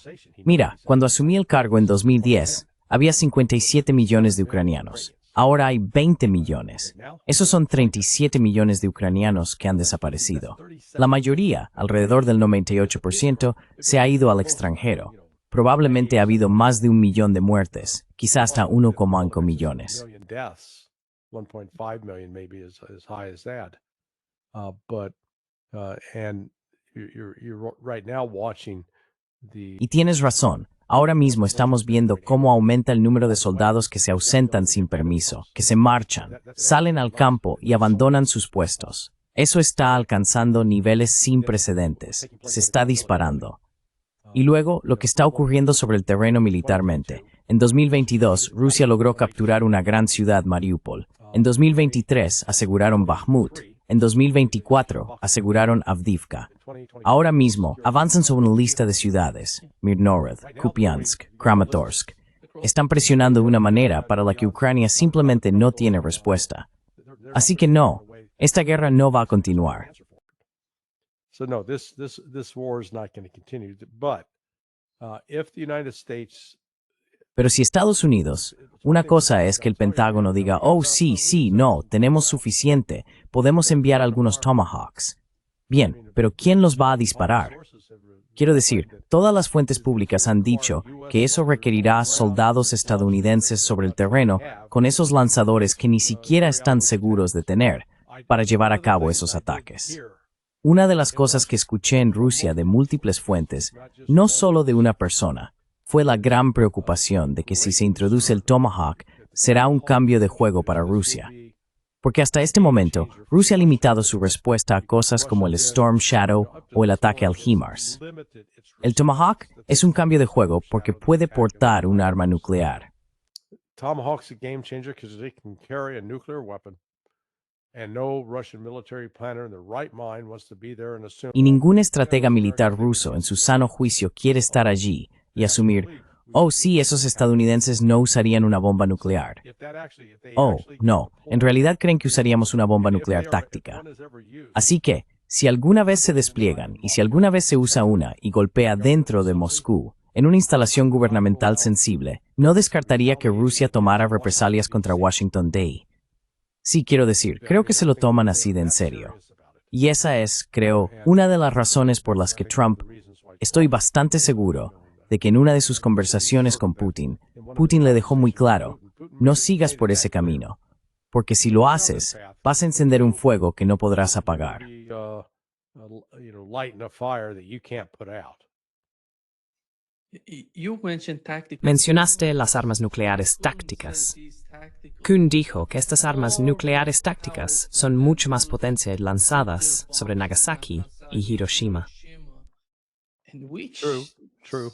mira, cuando asumí el cargo en 2010, había 57 millones de ucranianos. Ahora hay 20 millones. Esos son 37 millones de ucranianos que han desaparecido. La mayoría, alrededor del 98%, se ha ido al extranjero. Probablemente ha habido más de 1 millón de muertes, quizás hasta 1,5 millones. 1.5 million, maybe as high as that. And you're right now watching the. Y tienes razón. Ahora mismo estamos viendo cómo aumenta el número de soldados que se ausentan sin permiso, que se marchan, salen al campo y abandonan sus puestos. Eso está alcanzando niveles sin precedentes. Se está disparando. Y luego, lo que está ocurriendo sobre el terreno militarmente. En 2022, Rusia logró capturar una gran ciudad, Mariupol. En 2023, aseguraron Bakhmut. En 2024, aseguraron Avdiivka. Ahora mismo, avanzan sobre una lista de ciudades, Mirnorod, Kupiansk, Kramatorsk. Están presionando de una manera para la que Ucrania simplemente no tiene respuesta. Así que no, esta guerra no va a continuar. So no, this war is not going to continue. But if the United States. Pero si Estados Unidos, una cosa es que el Pentágono diga, oh sí, no, tenemos suficiente, podemos enviar algunos Tomahawks. Bien, pero ¿quién los va a disparar? Quiero decir, todas las fuentes públicas han dicho que eso requerirá soldados estadounidenses sobre el terreno con esos lanzadores que ni siquiera están seguros de tener para llevar a cabo esos ataques. Una de las cosas que escuché en Rusia de múltiples fuentes, no solo de una persona, fue la gran preocupación de que si se introduce el Tomahawk, será un cambio de juego para Rusia. Porque hasta este momento, Rusia ha limitado su respuesta a cosas como el Storm Shadow o el ataque al HIMARS. El Tomahawk es un cambio de juego porque puede portar un arma nuclear. Tomahawk's a game changer because they can carry a nuclear weapon, and no Russian military planner in their right mind wants to be there and assume. Y ningún estratega militar ruso en su sano juicio quiere estar allí y asumir, oh sí, esos estadounidenses no usarían una bomba nuclear. Oh, no, en realidad creen que usaríamos una bomba nuclear táctica. Así que, si alguna vez se despliegan y si alguna vez se usa una y golpea dentro de Moscú, en una instalación gubernamental sensible, no descartaría que Rusia tomara represalias contra Washington D.C. Sí, quiero decir, creo que se lo toman así de en serio. Y esa es, creo, una de las razones por las que Trump, estoy bastante seguro, de que en una de sus conversaciones con Putin, Putin le dejó muy claro, no sigas por ese camino, porque si lo haces, vas a encender un fuego que no podrás apagar. Mencionaste las armas nucleares tácticas. Kuhn dijo que estas armas nucleares tácticas son mucho más potentes lanzadas sobre Nagasaki y Hiroshima. True.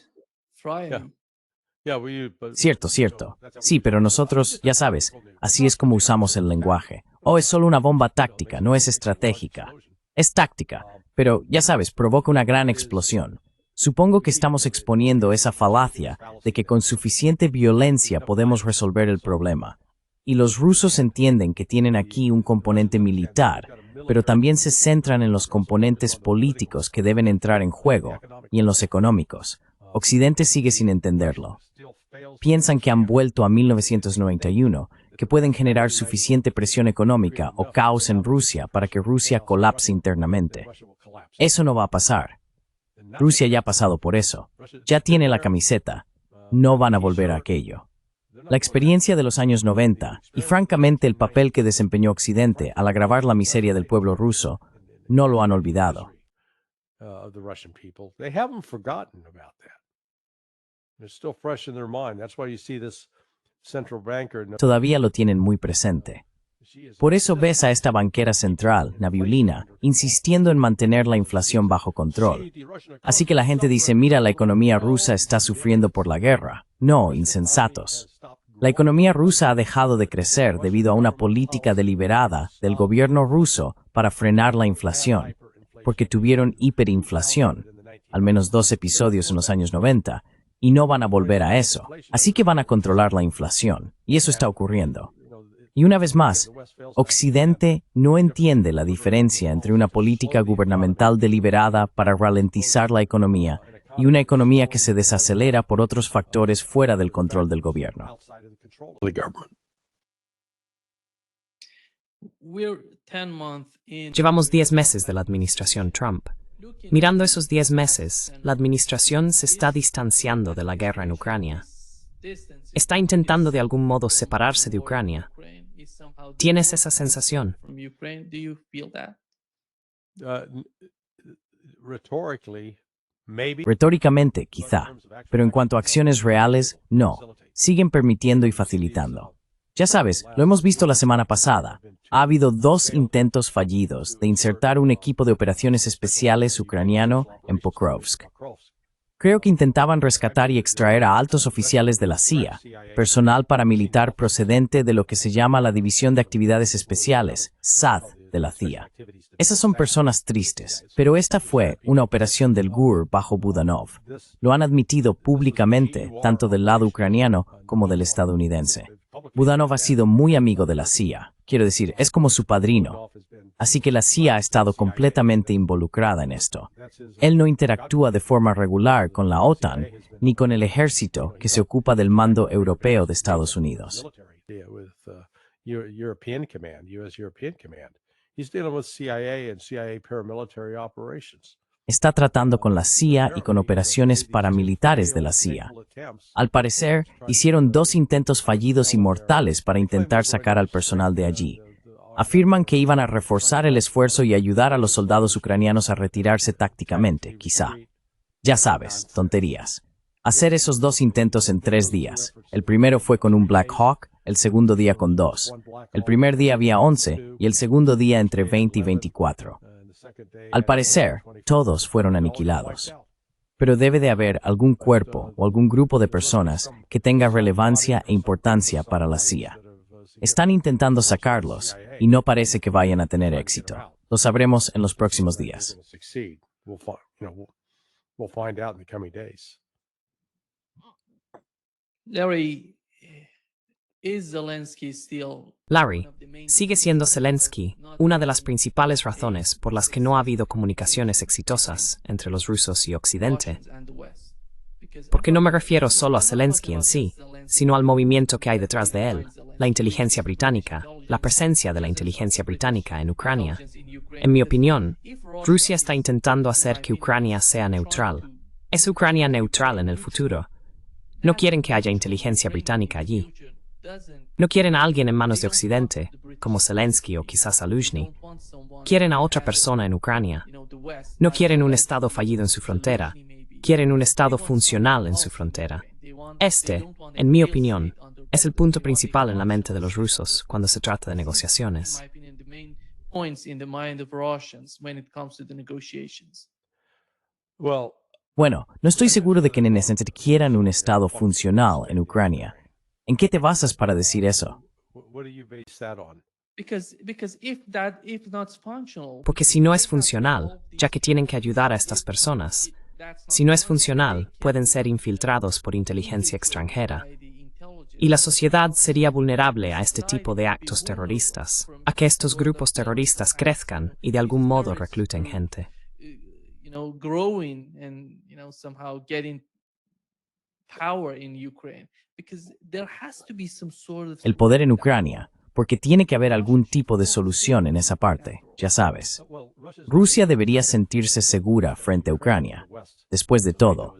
Cierto. Sí, pero nosotros, ya sabes, así es como usamos el lenguaje. Oh, es solo una bomba táctica, no es estratégica. Es táctica, pero, ya sabes, provoca una gran explosión. Supongo que estamos exponiendo esa falacia de que con suficiente violencia podemos resolver el problema. Y los rusos entienden que tienen aquí un componente militar, pero también se centran en los componentes políticos que deben entrar en juego, y en los económicos. Occidente sigue sin entenderlo. Piensan que han vuelto a 1991, que pueden generar suficiente presión económica o caos en Rusia para que Rusia colapse internamente. Eso no va a pasar. Rusia ya ha pasado por eso. Ya tiene la camiseta. No van a volver a aquello. La experiencia de los años 90, y francamente el papel que desempeñó Occidente al agravar la miseria del pueblo ruso, no lo han olvidado. Todavía lo tienen muy presente. Por eso ves a esta banquera central, Nabiulina, insistiendo en mantener la inflación bajo control. Así que la gente dice, mira, la economía rusa está sufriendo por la guerra. No, insensatos. La economía rusa ha dejado de crecer debido a una política deliberada del gobierno ruso para frenar la inflación, porque tuvieron hiperinflación, al menos 2 episodios en los años 90, y no van a volver a eso. Así que van a controlar la inflación, y eso está ocurriendo. Y una vez más, Occidente no entiende la diferencia entre una política gubernamental deliberada para ralentizar la economía y una economía que se desacelera por otros factores fuera del control del gobierno. Llevamos 10 meses de la administración Trump. Mirando esos 10 meses, la administración se está distanciando de la guerra en Ucrania. Está intentando de algún modo separarse de Ucrania. ¿Tienes esa sensación? Retóricamente, quizá, pero en cuanto a acciones reales, no. Siguen permitiendo y facilitando. Ya sabes, lo hemos visto la semana pasada. Ha habido 2 intentos fallidos de insertar un equipo de operaciones especiales ucraniano en Pokrovsk. Creo que intentaban rescatar y extraer a altos oficiales de la CIA, personal paramilitar procedente de lo que se llama la División de Actividades Especiales, SAD, de la CIA. Esas son personas tristes, pero esta fue una operación del GUR bajo Budanov. Lo han admitido públicamente, tanto del lado ucraniano como del estadounidense. Budanov ha sido muy amigo de la CIA, quiero decir, es como su padrino. Así que la CIA ha estado completamente involucrada en esto. Él no interactúa de forma regular con la OTAN ni con el ejército que se ocupa del mando europeo de Estados Unidos. He's dealing with CIA and CIA paramilitary operations. Está tratando con la CIA y con operaciones paramilitares de la CIA. Al parecer, hicieron 2 intentos fallidos y mortales para intentar sacar al personal de allí. Afirman que iban a reforzar el esfuerzo y ayudar a los soldados ucranianos a retirarse tácticamente, quizá. Ya sabes, tonterías. Hacer esos 2 intentos en 3 días. El primero fue con un Black Hawk, el segundo día con 2. El primer día había 11 y el segundo día entre 20 y 24. Al parecer, todos fueron aniquilados. Pero debe de haber algún cuerpo o algún grupo de personas que tenga relevancia e importancia para la CIA. Están intentando sacarlos y no parece que vayan a tener éxito. Lo sabremos en los próximos días. We'll find out in the coming days. Larry, is Zelensky still Larry, sigue siendo Zelensky una de las principales razones por las que no ha habido comunicaciones exitosas entre los rusos y Occidente? and the West? Because Porque no me refiero solo a Zelensky en sí, sino al movimiento que hay detrás de él, la inteligencia británica, la presencia de la inteligencia británica en Ucrania. En mi opinión, Rusia está intentando hacer que Ucrania sea neutral. ¿Es Ucrania neutral en el futuro? No quieren que haya inteligencia británica allí. No quieren a alguien en manos de Occidente, como Zelensky o quizás Zaluzhny. Quieren a otra persona en Ucrania. No quieren un Estado fallido en su frontera. Quieren un Estado funcional en su frontera. Este, en mi opinión, es el punto principal en la mente de los rusos cuando se trata de negociaciones. points in the mind of Russians when it comes to the negotiations. Well, Bueno, no estoy seguro de que quieran un Estado funcional en Ucrania. ¿En qué te basas para decir eso? what do you base that on? Because if not functional, Porque si no es funcional, ya que tienen que ayudar a estas personas, si no es funcional, pueden ser infiltrados por inteligencia extranjera. Y la sociedad sería vulnerable a este tipo de actos terroristas, a que estos grupos terroristas crezcan y de algún modo recluten gente. growing and somehow getting power in Ukraine, because there has to be some sort of El poder en Ucrania, porque tiene que haber algún tipo de solución en esa parte, ya sabes. Rusia debería sentirse segura frente a Ucrania. Después de todo,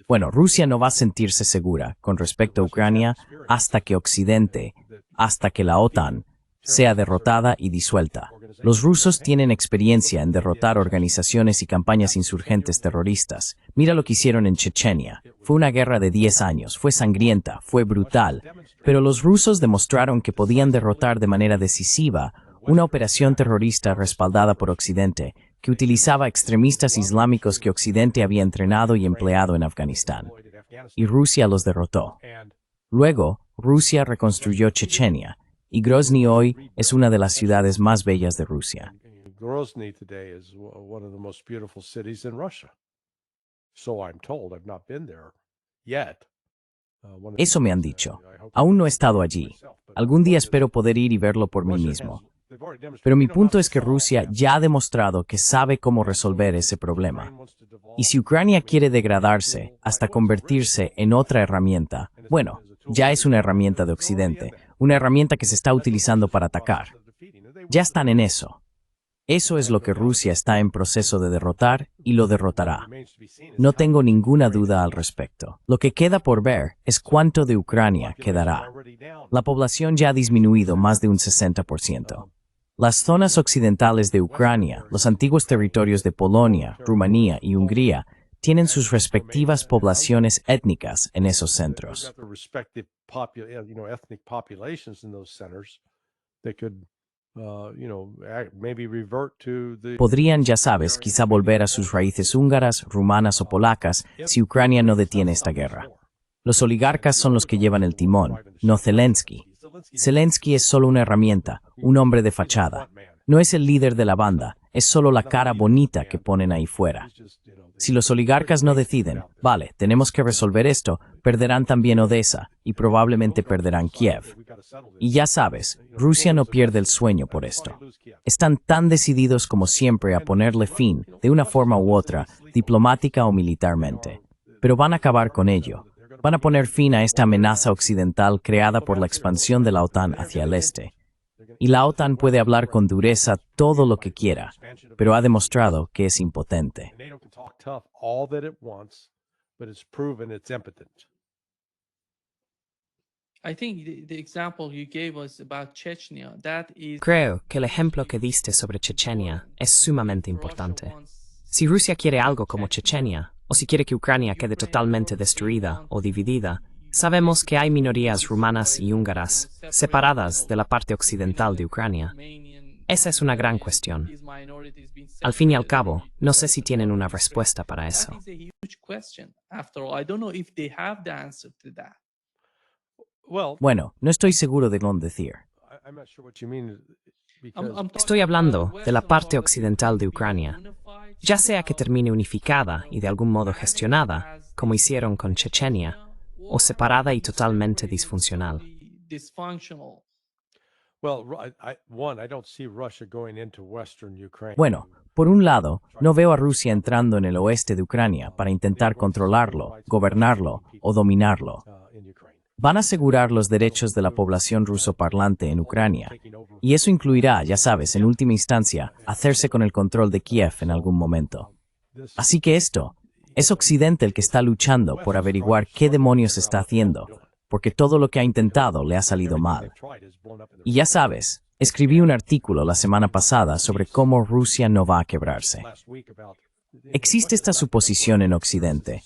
bueno, Rusia no va a sentirse segura con respecto a Ucrania hasta que Occidente, hasta que la OTAN, sea derrotada y disuelta. Los rusos tienen experiencia en derrotar organizaciones y campañas insurgentes terroristas. Mira lo que hicieron en Chechenia. Fue una guerra de 10 años, fue sangrienta, fue brutal, pero los rusos demostraron que podían derrotar de manera decisiva una operación terrorista respaldada por Occidente, que utilizaba extremistas islámicos que Occidente había entrenado y empleado en Afganistán. Y Rusia los derrotó. Luego, Rusia reconstruyó Chechenia, y Grozny hoy es una de las ciudades más bellas de Rusia. Grozny today is one of the most beautiful cities in Russia. So I'm told. I've not been there yet. Eso me han dicho. Aún no he estado allí. Algún día espero poder ir y verlo por mí mismo. Pero mi punto es que Rusia ya ha demostrado que sabe cómo resolver ese problema. Y si Ucrania quiere degradarse hasta convertirse en otra herramienta, bueno, ya es una herramienta de Occidente, una herramienta que se está utilizando para atacar. Ya están en eso. Eso es lo que Rusia está en proceso de derrotar y lo derrotará. No tengo ninguna duda al respecto. Lo que queda por ver es cuánto de Ucrania quedará. La población ya ha disminuido más de un 60%. Las zonas occidentales de Ucrania, los antiguos territorios de Polonia, Rumanía y Hungría, tienen sus respectivas poblaciones étnicas en esos centros. Podrían, ya sabes, quizá volver a sus raíces húngaras, rumanas o polacas si Ucrania no detiene esta guerra. Los oligarcas son los que llevan el timón, no Zelensky. Zelensky es solo una herramienta, un hombre de fachada. No es el líder de la banda, es solo la cara bonita que ponen ahí fuera. Si los oligarcas no deciden, vale, tenemos que resolver esto, perderán también Odessa y probablemente perderán Kiev. Y ya sabes, Rusia no pierde el sueño por esto. Están tan decididos como siempre a ponerle fin, de una forma u otra, diplomática o militarmente. Pero van a acabar con ello. Van a poner fin a esta amenaza occidental creada por la expansión de la OTAN hacia el este. y la OTAN puede hablar con dureza todo lo que quiera, pero ha demostrado que es impotente. NATO can talk tough all that it wants, but it's proven it's impotent. I think the example you gave us about Chechnya, that is Creo que el ejemplo que diste sobre Chechenia es sumamente importante. Si Rusia quiere algo como Chechenia, o si quiere que Ucrania quede totalmente destruida o dividida, sabemos que hay minorías rumanas y húngaras separadas de la parte occidental de Ucrania. Esa es una gran cuestión. Al fin y al cabo, no sé si tienen una respuesta para eso. Bueno, no estoy seguro de dónde decir. I'm not sure what you mean Estoy hablando de la parte occidental de Ucrania, ya sea que termine unificada y de algún modo gestionada, como hicieron con Chechenia, o separada y totalmente disfuncional. I don't see Russia going into western Ukraine. Bueno, por un lado, no veo a Rusia entrando en el oeste de Ucrania para intentar controlarlo, gobernarlo o dominarlo. In Ukraine. Van a asegurar los derechos de la población rusoparlante en Ucrania, y eso incluirá, ya sabes, en última instancia, hacerse con el control de Kiev en algún momento. Así que esto, es Occidente el que está luchando por averiguar qué demonios está haciendo, porque todo lo que ha intentado le ha salido mal. Y ya sabes, escribí un artículo la semana pasada sobre cómo Rusia no va a quebrarse. Existe esta suposición en Occidente,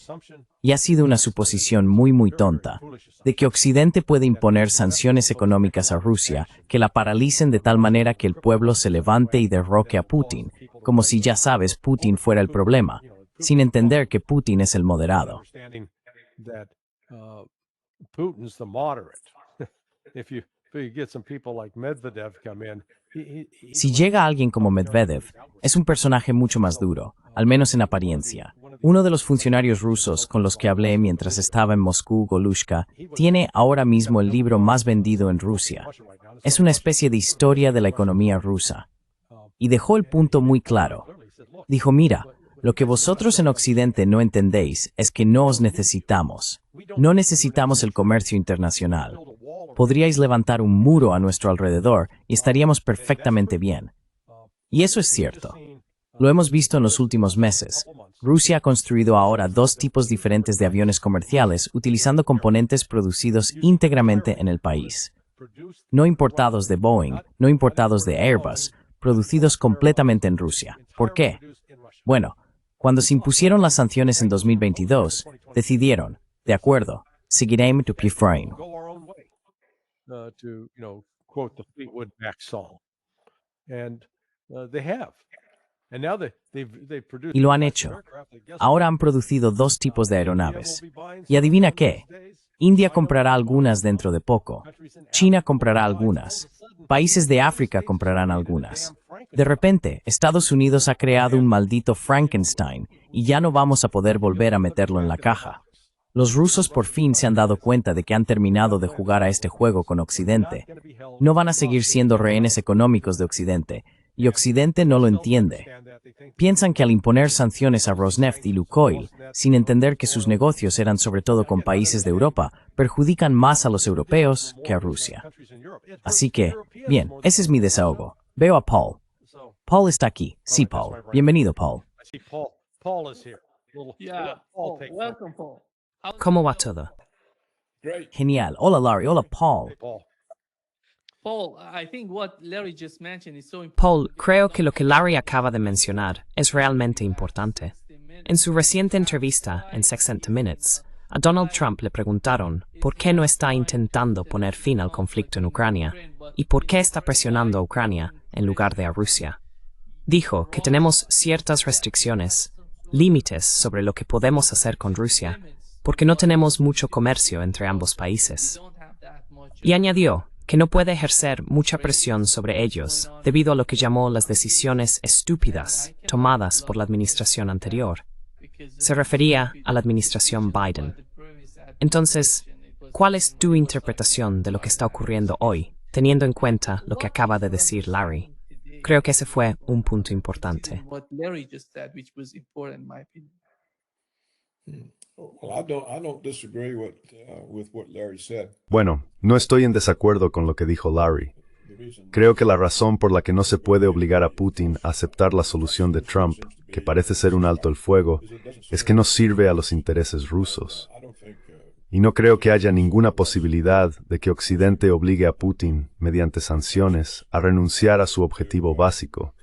y ha sido una suposición muy tonta, de que Occidente puede imponer sanciones económicas a Rusia que la paralicen de tal manera que el pueblo se levante y derroque a Putin, como si ya sabes Putin fuera el problema, sin entender que Putin es el moderado. Putin's the moderate. If you get some people like Medvedev come in, Si llega alguien como Medvedev, es un personaje mucho más duro, al menos en apariencia. Uno de los funcionarios rusos con los que hablé mientras estaba en Moscú, Golushka, tiene ahora mismo el libro más vendido en Rusia. Es una especie de historia de la economía rusa. Y dejó el punto muy claro. Dijo, mira, lo que vosotros en Occidente no entendéis es que no os necesitamos. No necesitamos el comercio internacional. Podríais levantar un muro a nuestro alrededor y estaríamos perfectamente bien. Y eso es cierto. Lo hemos visto en los últimos meses. Rusia ha construido ahora dos tipos diferentes de aviones comerciales utilizando componentes producidos íntegramente en el país. No importados de Boeing, no importados de Airbus, producidos completamente en Rusia. ¿Por qué? Bueno, cuando se impusieron las sanciones en 2022, decidieron, de acuerdo, seguiremos tu refrain. to quote the Fleetwood Mac song, and they have, and now they've produced. Y lo han hecho. Ahora han producido dos tipos de aeronaves. Y adivina qué, India comprará algunas dentro de poco. China comprará algunas. Países de África comprarán algunas. De repente, Estados Unidos ha creado un maldito Frankenstein y ya no vamos a poder volver a meterlo en la caja. Los rusos por fin se han dado cuenta de que han terminado de jugar a este juego con Occidente. No van a seguir siendo rehenes económicos de Occidente, y Occidente no lo entiende. Piensan que al imponer sanciones a Rosneft y Lukoil, sin entender que sus negocios eran sobre todo con países de Europa, perjudican más a los europeos que a Rusia. Así que, bien, ese es mi desahogo. Veo a Paul. Paul está aquí. Sí, Paul. Bienvenido, Paul. Paul is here. Welcome, Paul. ¿Cómo va todo? Genial. Hola, Larry. Hola, Paul. Paul, I think what Larry just mentioned is so important. Paul, creo que lo que Larry acaba de mencionar es realmente importante. En su reciente entrevista en 60 Minutes, a Donald Trump le preguntaron por qué no está intentando poner fin al conflicto en Ucrania y por qué está presionando a Ucrania en lugar de a Rusia. Dijo que tenemos ciertas restricciones, límites sobre lo que podemos hacer con Rusia, porque no tenemos mucho comercio entre ambos países. Y añadió que no puede ejercer mucha presión sobre ellos debido a lo que llamó las decisiones estúpidas tomadas por la administración anterior. Se refería a la administración Biden. Entonces, ¿cuál es tu interpretación de lo que está ocurriendo hoy, teniendo en cuenta lo que acaba de decir Larry? Creo que ese fue un punto importante. What Larry just said, which was important in my opinion. Bueno, no estoy en desacuerdo con lo que dijo Larry. Creo que la razón por la que no se puede obligar a Putin a aceptar la solución de Trump, que parece ser un alto el fuego, es que no sirve a los intereses rusos. Y no creo que haya ninguna posibilidad de que Occidente obligue a Putin, mediante sanciones, a renunciar a su objetivo básico,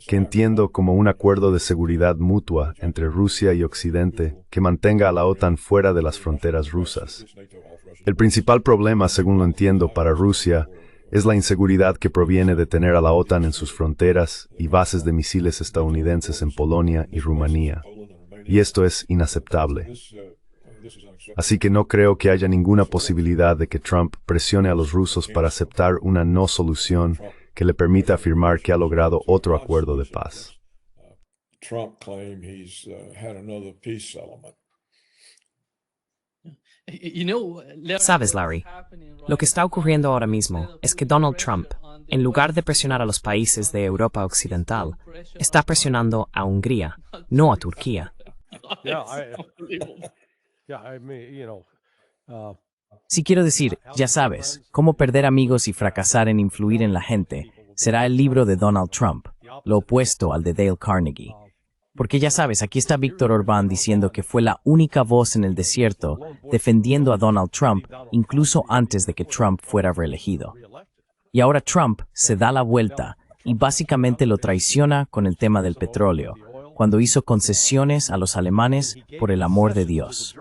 que entiendo como un acuerdo de seguridad mutua entre Rusia y Occidente que mantenga a la OTAN fuera de las fronteras rusas. El principal problema, según lo entiendo, para Rusia es la inseguridad que proviene de tener a la OTAN en sus fronteras y bases de misiles estadounidenses en Polonia y Rumanía. Y esto es inaceptable. Así que no creo que haya ninguna posibilidad de que Trump presione a los rusos para aceptar una no solución que le permita afirmar que ha logrado otro acuerdo de paz. Sabes, Larry, lo que está ocurriendo ahora mismo es que Donald Trump, en lugar de presionar a los países de Europa Occidental, está presionando a Hungría, no a Turquía. Sí, quiero decir, ya sabes, cómo perder amigos y fracasar en influir en la gente será el libro de Donald Trump, lo opuesto al de Dale Carnegie. Porque ya sabes, aquí está Víctor Orbán diciendo que fue la única voz en el desierto defendiendo a Donald Trump incluso antes de que Trump fuera reelegido. Y ahora Trump se da la vuelta y básicamente lo traiciona con el tema del petróleo, cuando hizo concesiones a los alemanes por el amor de Dios.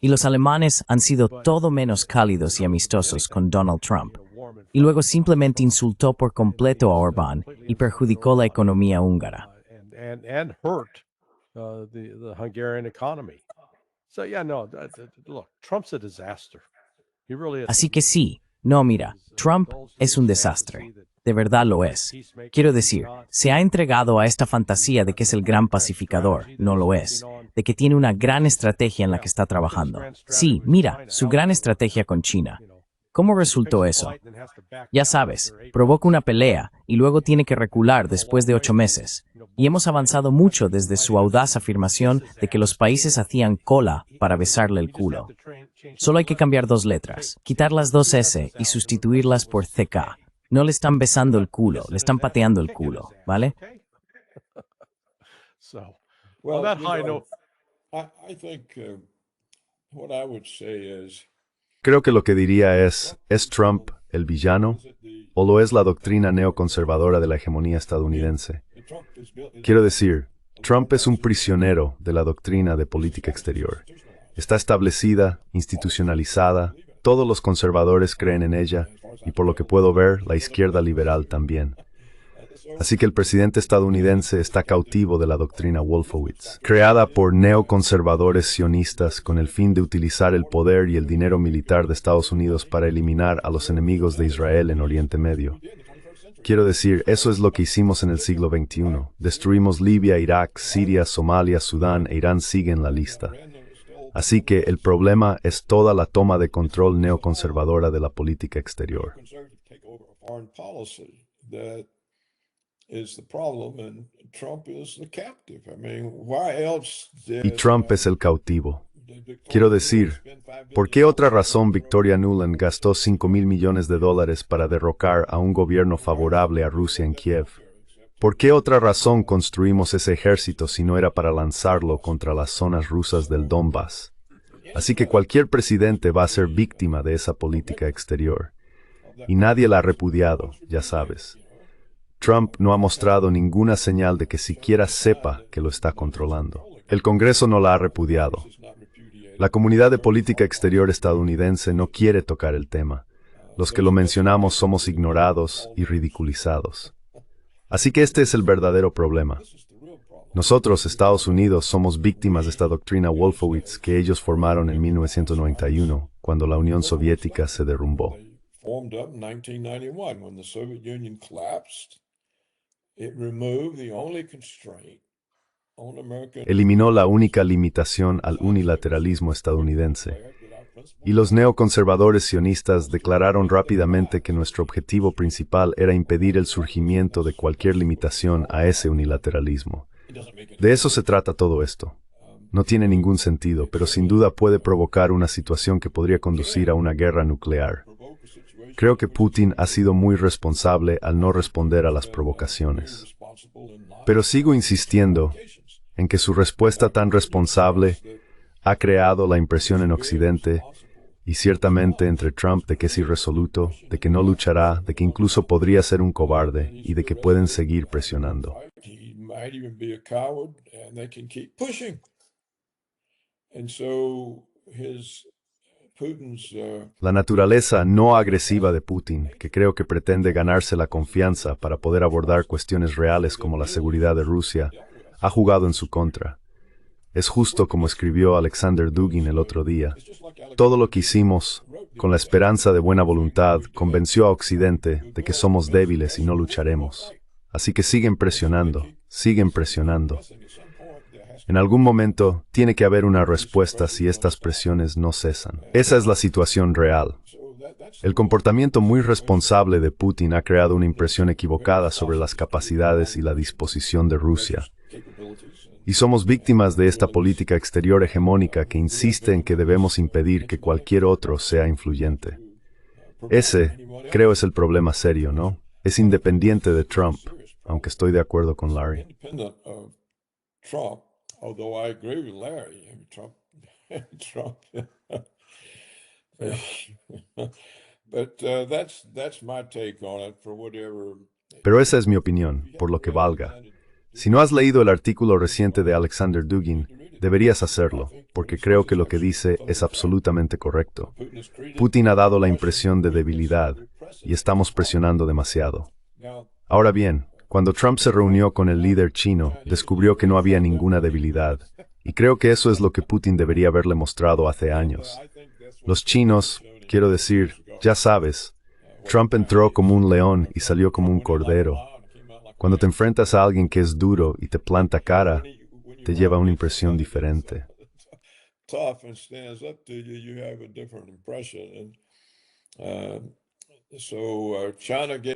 Y los alemanes han sido todo menos cálidos y amistosos con Donald Trump. Y luego simplemente insultó por completo a Orbán y perjudicó la economía húngara. And hurt the Hungarian economy. So yeah, no, look, Trump's a disaster. He really is. Así que sí, no, mira, Trump es un desastre. De verdad lo es. Quiero decir, se ha entregado a esta fantasía de que es el gran pacificador. No lo es. De que tiene una gran estrategia en la que está trabajando. Sí, mira, su gran estrategia con China. ¿Cómo resultó eso? Ya sabes, provoca una pelea y luego tiene que recular después de 8 meses. Y hemos avanzado mucho desde su audaz afirmación de que los países hacían cola para besarle el culo. Solo hay que cambiar 2 letras, quitar las 2 S y sustituirlas por CK. No le están besando el culo, le están pateando el culo, ¿vale? Creo que lo que diría ¿es Trump el villano o lo es la doctrina neoconservadora de la hegemonía estadounidense? Quiero decir, Trump es un prisionero de la doctrina de política exterior. Está establecida, institucionalizada, todos los conservadores creen en ella y por lo que puedo ver, la izquierda liberal también. Así que el presidente estadounidense está cautivo de la doctrina Wolfowitz, creada por neoconservadores sionistas con el fin de utilizar el poder y el dinero militar de Estados Unidos para eliminar a los enemigos de Israel en Oriente Medio. Quiero decir, eso es lo que hicimos en el siglo XXI. Destruimos Libia, Irak, Siria, Somalia, Sudán e Irán sigue en la lista. Así que el problema es toda la toma de control neoconservadora de la política exterior. Y Trump es el cautivo. Quiero decir, ¿por qué otra razón Victoria Nuland gastó $5,000 millones para derrocar a un gobierno favorable a Rusia en Kiev? ¿Por qué otra razón construimos ese ejército si no era para lanzarlo contra las zonas rusas del Donbass? Así que cualquier presidente va a ser víctima de esa política exterior. Y nadie la ha repudiado, ya sabes. Trump no ha mostrado ninguna señal de que siquiera sepa que lo está controlando. El Congreso no la ha repudiado. La comunidad de política exterior estadounidense no quiere tocar el tema. Los que lo mencionamos somos ignorados y ridiculizados. Así que este es el verdadero problema. Nosotros, Estados Unidos, somos víctimas de esta doctrina Wolfowitz que ellos formaron en 1991, cuando la Unión Soviética se derrumbó. Eliminó la única limitación al unilateralismo estadounidense. Y los neoconservadores sionistas declararon rápidamente que nuestro objetivo principal era impedir el surgimiento de cualquier limitación a ese unilateralismo. De eso se trata todo esto. No tiene ningún sentido, pero sin duda puede provocar una situación que podría conducir a una guerra nuclear. Creo que Putin ha sido muy responsable al no responder a las provocaciones. Pero sigo insistiendo en que su respuesta tan responsable ha creado la impresión en Occidente y ciertamente entre Trump de que es irresoluto, de que no luchará, de que incluso podría ser un cobarde y de que pueden seguir presionando. La naturaleza no agresiva de Putin, que creo que pretende ganarse la confianza para poder abordar cuestiones reales como la seguridad de Rusia, ha jugado en su contra. Es justo como escribió Alexander Dugin el otro día. Todo lo que hicimos, con la esperanza de buena voluntad, convenció a Occidente de que somos débiles y no lucharemos. Así que siguen presionando, siguen presionando. En algún momento tiene que haber una respuesta si estas presiones no cesan. Esa es la situación real. El comportamiento muy responsable de Putin ha creado una impresión equivocada sobre las capacidades y la disposición de Rusia. Y somos víctimas de esta política exterior hegemónica que insiste en que debemos impedir que cualquier otro sea influyente. Ese, creo, es el problema serio, ¿no? Es independiente de Trump, aunque estoy de acuerdo con Larry. Pero esa es mi opinión, por lo que valga. Si no has leído el artículo reciente de Alexander Dugin, deberías hacerlo, porque creo que lo que dice es absolutamente correcto. Putin ha dado la impresión de debilidad, y estamos presionando demasiado. Ahora bien, cuando Trump se reunió con el líder chino, descubrió que no había ninguna debilidad, y creo que eso es lo que Putin debería haberle mostrado hace años. Los chinos, quiero decir, ya sabes, Trump entró como un león y salió como un cordero. Cuando te enfrentas a alguien que es duro y te planta cara, te lleva una impresión diferente.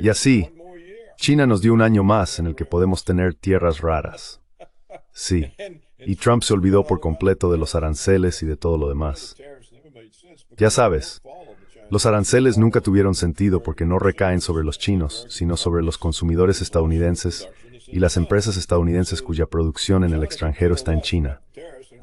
Y así, China nos dio un año más en el que podemos tener tierras raras. Sí, y Trump se olvidó por completo de los aranceles y de todo lo demás. Ya sabes, los aranceles nunca tuvieron sentido porque no recaen sobre los chinos, sino sobre los consumidores estadounidenses y las empresas estadounidenses cuya producción en el extranjero está en China.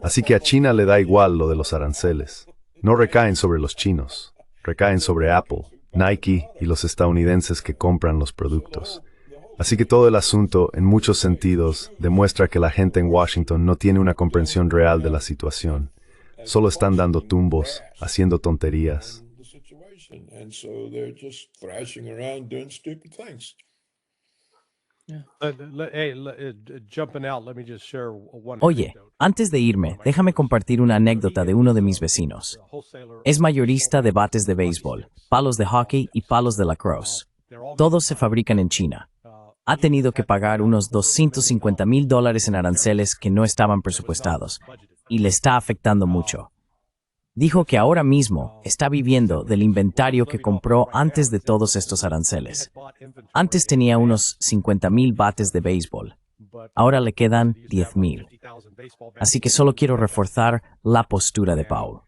Así que a China le da igual lo de los aranceles. No recaen sobre los chinos, recaen sobre Apple, Nike y los estadounidenses que compran los productos. Así que todo el asunto, en muchos sentidos, demuestra que la gente en Washington no tiene una comprensión real de la situación. Solo están dando tumbos, haciendo tonterías. Oye, antes de irme, déjame compartir una anécdota de uno de mis vecinos. Es mayorista de bates de béisbol, palos de hockey y palos de lacrosse. Todos se fabrican en China. Ha tenido que pagar unos $250,000 en aranceles que no estaban presupuestados, y le está afectando mucho. Dijo que ahora mismo está viviendo del inventario que compró antes de todos estos aranceles. Antes tenía unos 50,000 bates de béisbol. Ahora le quedan 10,000. Así que solo quiero reforzar la postura de Paul.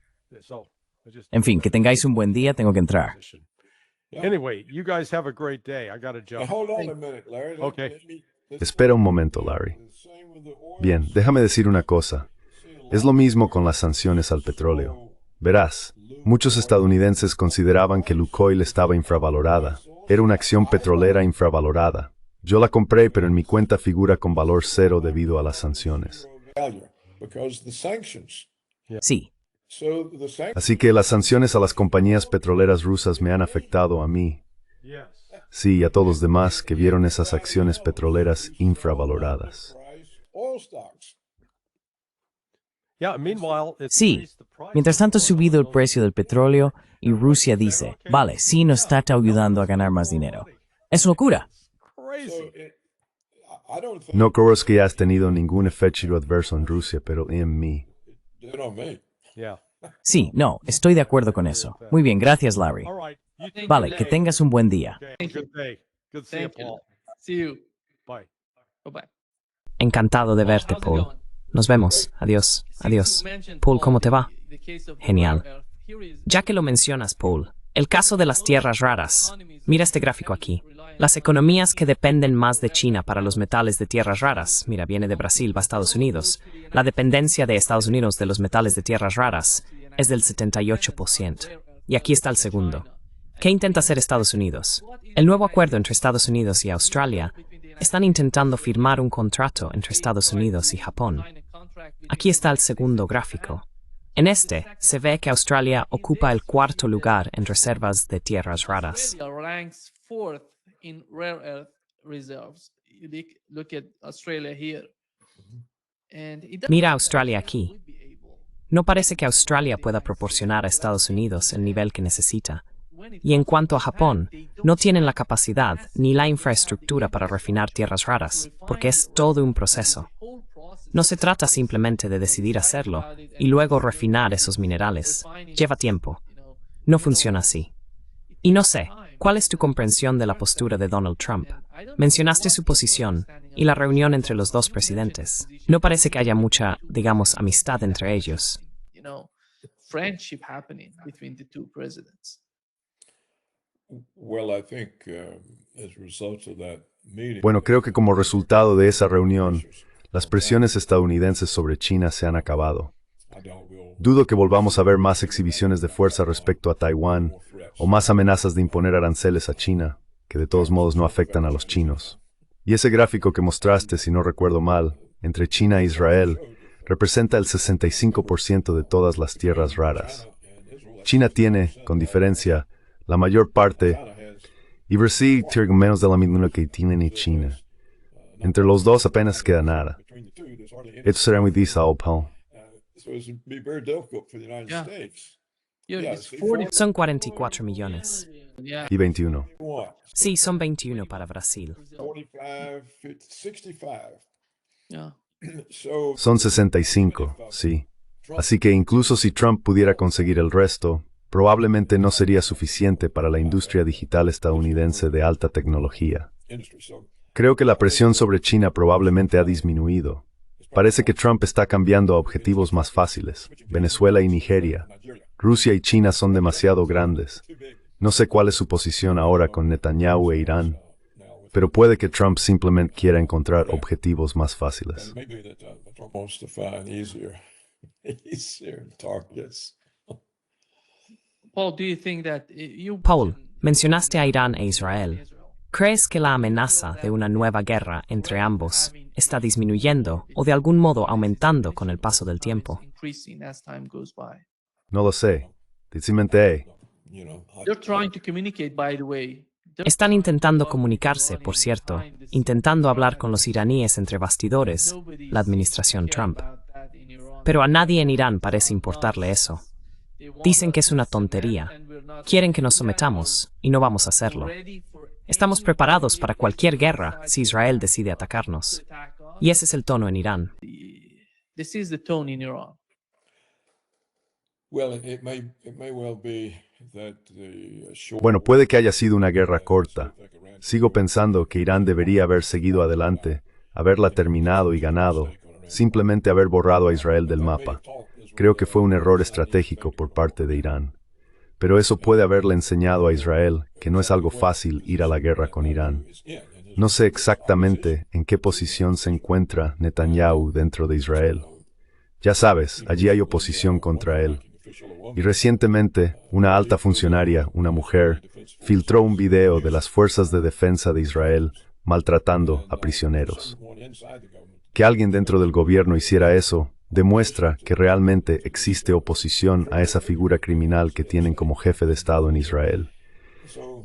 En fin, que tengáis un buen día, tengo que entrar. Espera un momento, Larry. Bien, déjame decir una cosa. Es lo mismo con las sanciones al petróleo. Verás, muchos estadounidenses consideraban que Lukoil estaba infravalorada. Era una acción petrolera infravalorada. Yo la compré, pero en mi cuenta figura con valor cero debido a las sanciones. Sí. Así que las sanciones a las compañías petroleras rusas me han afectado a mí. Sí, y a todos los demás que vieron esas acciones petroleras infravaloradas. Sí. Mientras tanto ha subido el precio del petróleo y Rusia dice, vale, sí nos está ayudando a ganar más dinero. Es locura. No creo que hayas tenido ningún efecto adverso en Rusia, pero en mí. Sí, no, estoy de acuerdo con eso. Muy bien, gracias, Larry. Vale, que tengas un buen día. Encantado de verte, Paul. Nos vemos. Adiós. Adiós. Paul, ¿cómo te va? Genial. Ya que lo mencionas, Paul, El caso de las tierras raras. Mira este gráfico aquí. Las economías que dependen más de China para los metales de tierras raras, mira, viene de Brasil, va a Estados Unidos. La dependencia de Estados Unidos de los metales de tierras raras es del 78%. Y aquí está el segundo. ¿Qué intenta hacer Estados Unidos? El nuevo acuerdo entre Estados Unidos y Australia están intentando firmar un contrato entre Estados Unidos y Japón. Aquí está el segundo gráfico. En este, se ve que Australia ocupa el cuarto lugar en reservas de tierras raras. Mira Australia aquí. No parece que Australia pueda proporcionar a Estados Unidos el nivel que necesita. Y en cuanto a Japón, no tienen la capacidad ni la infraestructura para refinar tierras raras, porque es todo un proceso. No se trata simplemente de decidir hacerlo y luego refinar esos minerales. Lleva tiempo. No funciona así. Y no sé, ¿cuál es tu comprensión de la postura de Donald Trump? Mencionaste su posición y la reunión entre los dos presidentes. No parece que haya mucha, digamos, amistad entre ellos. Bueno, creo que como resultado de esa reunión, las presiones estadounidenses sobre China se han acabado. Dudo que volvamos a ver más exhibiciones de fuerza respecto a Taiwán o más amenazas de imponer aranceles a China, que de todos modos no afectan a los chinos. Y ese gráfico que mostraste, si no recuerdo mal, entre China e Israel, representa el 65% de todas las tierras raras. China tiene, con diferencia, la mayor parte, y Brasil tiene menos de la misma que tiene China. Entre los dos apenas queda nada. Esto será muy difícil, Paul. Son 44 millones. Y 21. Sí, son 21 para Brasil. Son 65, sí. Así que incluso si Trump pudiera conseguir el resto, probablemente no sería suficiente para la industria digital estadounidense de alta tecnología. Creo que la presión sobre China probablemente ha disminuido. Parece que Trump está cambiando a objetivos más fáciles. Venezuela y Nigeria. Rusia y China son demasiado grandes. No sé cuál es su posición ahora con Netanyahu e Irán, pero puede que Trump simplemente quiera encontrar objetivos más fáciles. Paul, mencionaste a Irán e Israel. ¿Crees que la amenaza de una nueva guerra entre ambos está disminuyendo o de algún modo aumentando con el paso del tiempo? No lo sé. Difícilmente. Están intentando comunicarse, por cierto, intentando hablar con los iraníes entre bastidores, la administración Trump. Pero a nadie en Irán parece importarle eso. Dicen que es una tontería. Quieren que nos sometamos y no vamos a hacerlo. Estamos preparados para cualquier guerra si Israel decide atacarnos. Y ese es el tono en Irán. Bueno, puede que haya sido una guerra corta. Sigo pensando que Irán debería haber seguido adelante, haberla terminado y ganado, simplemente haber borrado a Israel del mapa. Creo que fue un error estratégico por parte de Irán. Pero eso puede haberle enseñado a Israel que no es algo fácil ir a la guerra con Irán. No sé exactamente en qué posición se encuentra Netanyahu dentro de Israel. Ya sabes, allí hay oposición contra él. Y recientemente, una alta funcionaria, una mujer, filtró un video de las fuerzas de defensa de Israel maltratando a prisioneros. Que alguien dentro del gobierno hiciera eso demuestra que realmente existe oposición a esa figura criminal que tienen como jefe de Estado en Israel.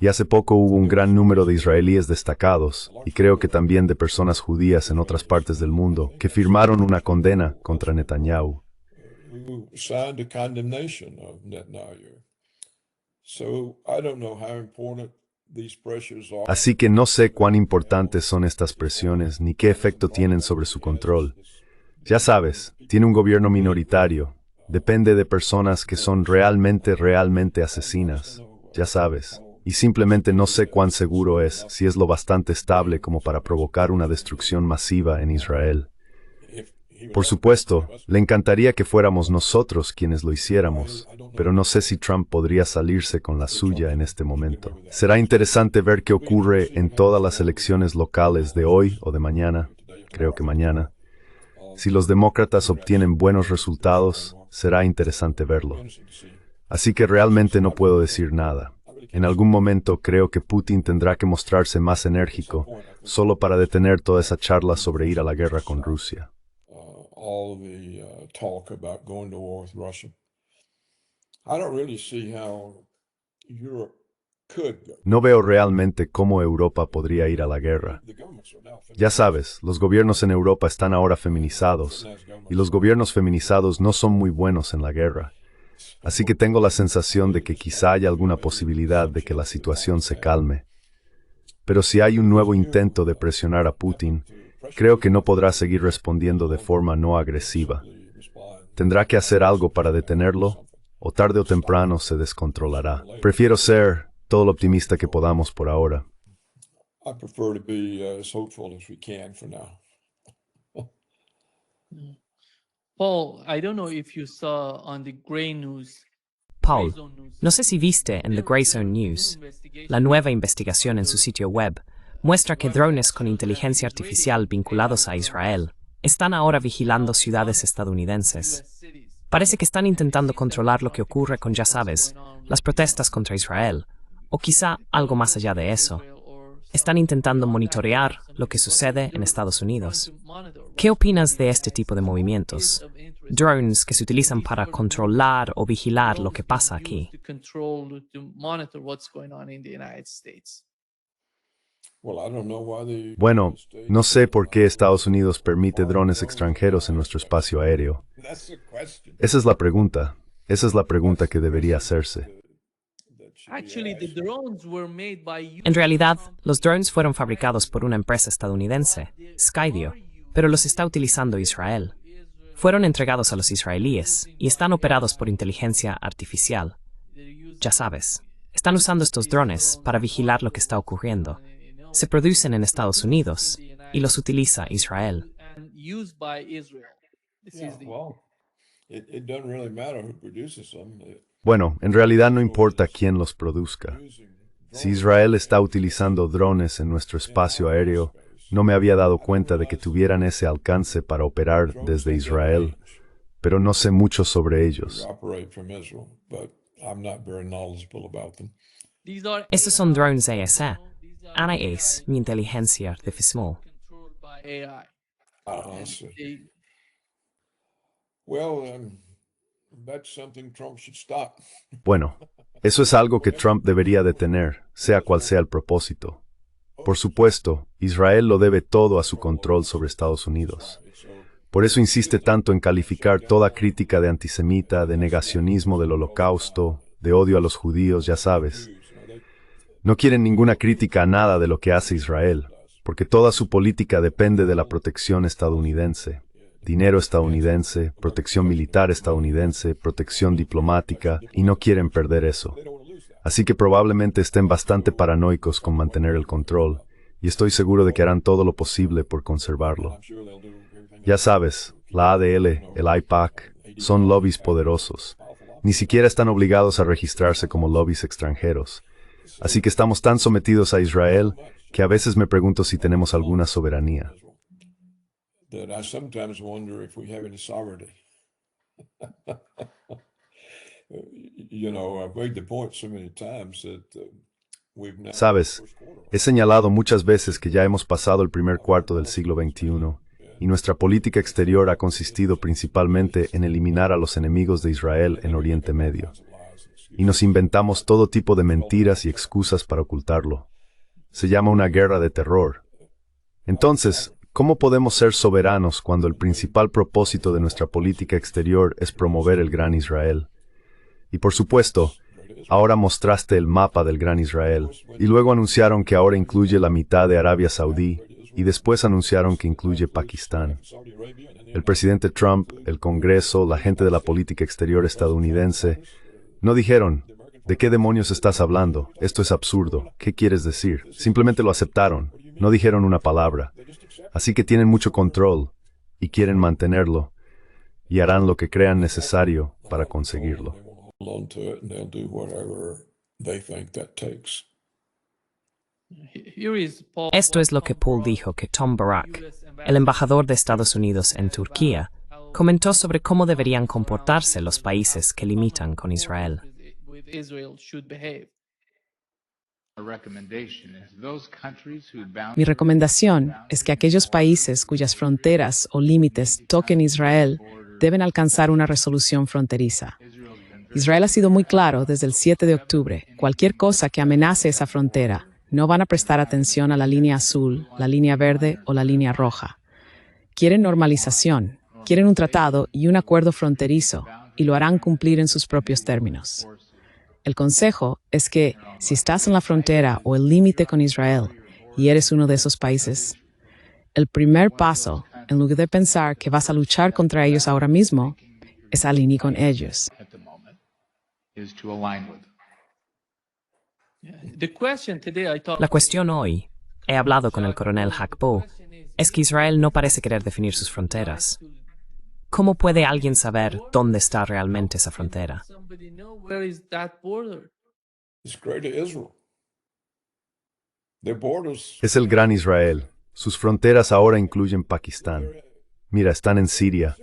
Y hace poco hubo un gran número de israelíes destacados, y creo que también de personas judías en otras partes del mundo, que firmaron una condena contra Netanyahu. Así que no sé cuán importantes son estas presiones ni qué efecto tienen sobre su control. Ya sabes, tiene un gobierno minoritario, depende de personas que son realmente asesinas, ya sabes, y simplemente no sé cuán seguro es, si es lo bastante estable como para provocar una destrucción masiva en Israel. Por supuesto, le encantaría que fuéramos nosotros quienes lo hiciéramos, pero no sé si Trump podría salirse con la suya en este momento. Será interesante ver qué ocurre en todas las elecciones locales de hoy o de mañana, creo que mañana. Si los demócratas obtienen buenos resultados, será interesante verlo. Así que realmente no puedo decir nada. En algún momento creo que Putin tendrá que mostrarse más enérgico, solo para detener toda esa charla sobre ir a la guerra con Rusia. No veo realmente cómo Europa podría ir a la guerra. Ya sabes, los gobiernos en Europa están ahora feminizados, y los gobiernos feminizados no son muy buenos en la guerra. Así que tengo la sensación de que quizá haya alguna posibilidad de que la situación se calme. Pero si hay un nuevo intento de presionar a Putin, creo que no podrá seguir respondiendo de forma no agresiva. Tendrá que hacer algo para detenerlo, o tarde o temprano se descontrolará. Prefiero ser todo lo optimista que podamos por ahora. Paul, I don't know if you saw on the Grey News. Paul, no sé si viste en The Grey Zone News, la nueva investigación en su sitio web muestra que drones con inteligencia artificial vinculados a Israel están ahora vigilando ciudades estadounidenses. Parece que están intentando controlar lo que ocurre con, ya sabes, las protestas contra Israel, o quizá algo más allá de eso. Están intentando monitorear lo que sucede en Estados Unidos. ¿Qué opinas de este tipo de movimientos? Drones que se utilizan para controlar o vigilar lo que pasa aquí. Bueno, no sé por qué Estados Unidos permite drones extranjeros en nuestro espacio aéreo. Esa es la pregunta. Esa es la pregunta que debería hacerse. En realidad, los drones fueron fabricados por una empresa estadounidense, Skydio, pero los está utilizando Israel. Fueron entregados a los israelíes y están operados por inteligencia artificial. Ya sabes, están usando estos drones para vigilar lo que está ocurriendo. Se producen en Estados Unidos y los utiliza Israel. Bueno, en realidad no importa quién los produzca. Si Israel está utilizando drones en nuestro espacio aéreo, no me había dado cuenta de que tuvieran ese alcance para operar desde Israel, pero no sé mucho sobre ellos. Estos son drones AESA. Ana es mi inteligencia artificial. Bueno, eso es algo que Trump debería detener, sea cual sea el propósito. Por supuesto, Israel lo debe todo a su control sobre Estados Unidos. Por eso insiste tanto en calificar toda crítica de antisemita, de negacionismo del Holocausto, de odio a los judíos, ya sabes. No quieren ninguna crítica a nada de lo que hace Israel, porque toda su política depende de la protección estadounidense. Dinero estadounidense, protección militar estadounidense, protección diplomática, y no quieren perder eso. Así que probablemente estén bastante paranoicos con mantener el control, y estoy seguro de que harán todo lo posible por conservarlo. Ya sabes, la ADL, el AIPAC, son lobbies poderosos. Ni siquiera están obligados a registrarse como lobbies extranjeros. Así que estamos tan sometidos a Israel que a veces me pregunto si tenemos alguna soberanía. Sabes, he señalado muchas veces que ya hemos pasado el primer cuarto del siglo XXI, y nuestra política exterior ha consistido principalmente en eliminar a los enemigos de Israel en Oriente Medio. Y nos inventamos todo tipo de mentiras y excusas para ocultarlo. Se llama una guerra de terror. Entonces, ¿cómo podemos ser soberanos cuando el principal propósito de nuestra política exterior es promover el Gran Israel? Y por supuesto, ahora mostraste el mapa del Gran Israel, y luego anunciaron que ahora incluye la mitad de Arabia Saudí, y después anunciaron que incluye Pakistán. El presidente Trump, el Congreso, la gente de la política exterior estadounidense, no dijeron, ¿de qué demonios estás hablando? Esto es absurdo. ¿Qué quieres decir? Simplemente lo aceptaron. No dijeron una palabra. Así que tienen mucho control. y quieren mantenerlo, y harán lo que crean necesario para conseguirlo. Esto es lo que Paul dijo que Tom Barak, el embajador de Estados Unidos en Turquía, comentó sobre cómo deberían comportarse los países que limitan con Israel. Mi recomendación es que aquellos países cuyas fronteras o límites toquen Israel deben alcanzar una resolución fronteriza. Israel ha sido muy claro desde el 7 de octubre. Cualquier cosa que amenace esa frontera, no van a prestar atención a la línea azul, la línea verde o la línea roja. Quieren normalización, quieren un tratado y un acuerdo fronterizo, y lo harán cumplir en sus propios términos. El consejo es que, si estás en la frontera o el límite con Israel y eres uno de esos países, el primer paso, en lugar de pensar que vas a luchar contra ellos ahora mismo, es alinear con ellos. La cuestión hoy, he hablado con el coronel Hakpo, es que Israel no parece querer definir sus fronteras. ¿Cómo puede alguien saber dónde está realmente esa frontera? Es el gran Israel. Sus fronteras ahora incluyen Pakistán. Mira, están en Siria.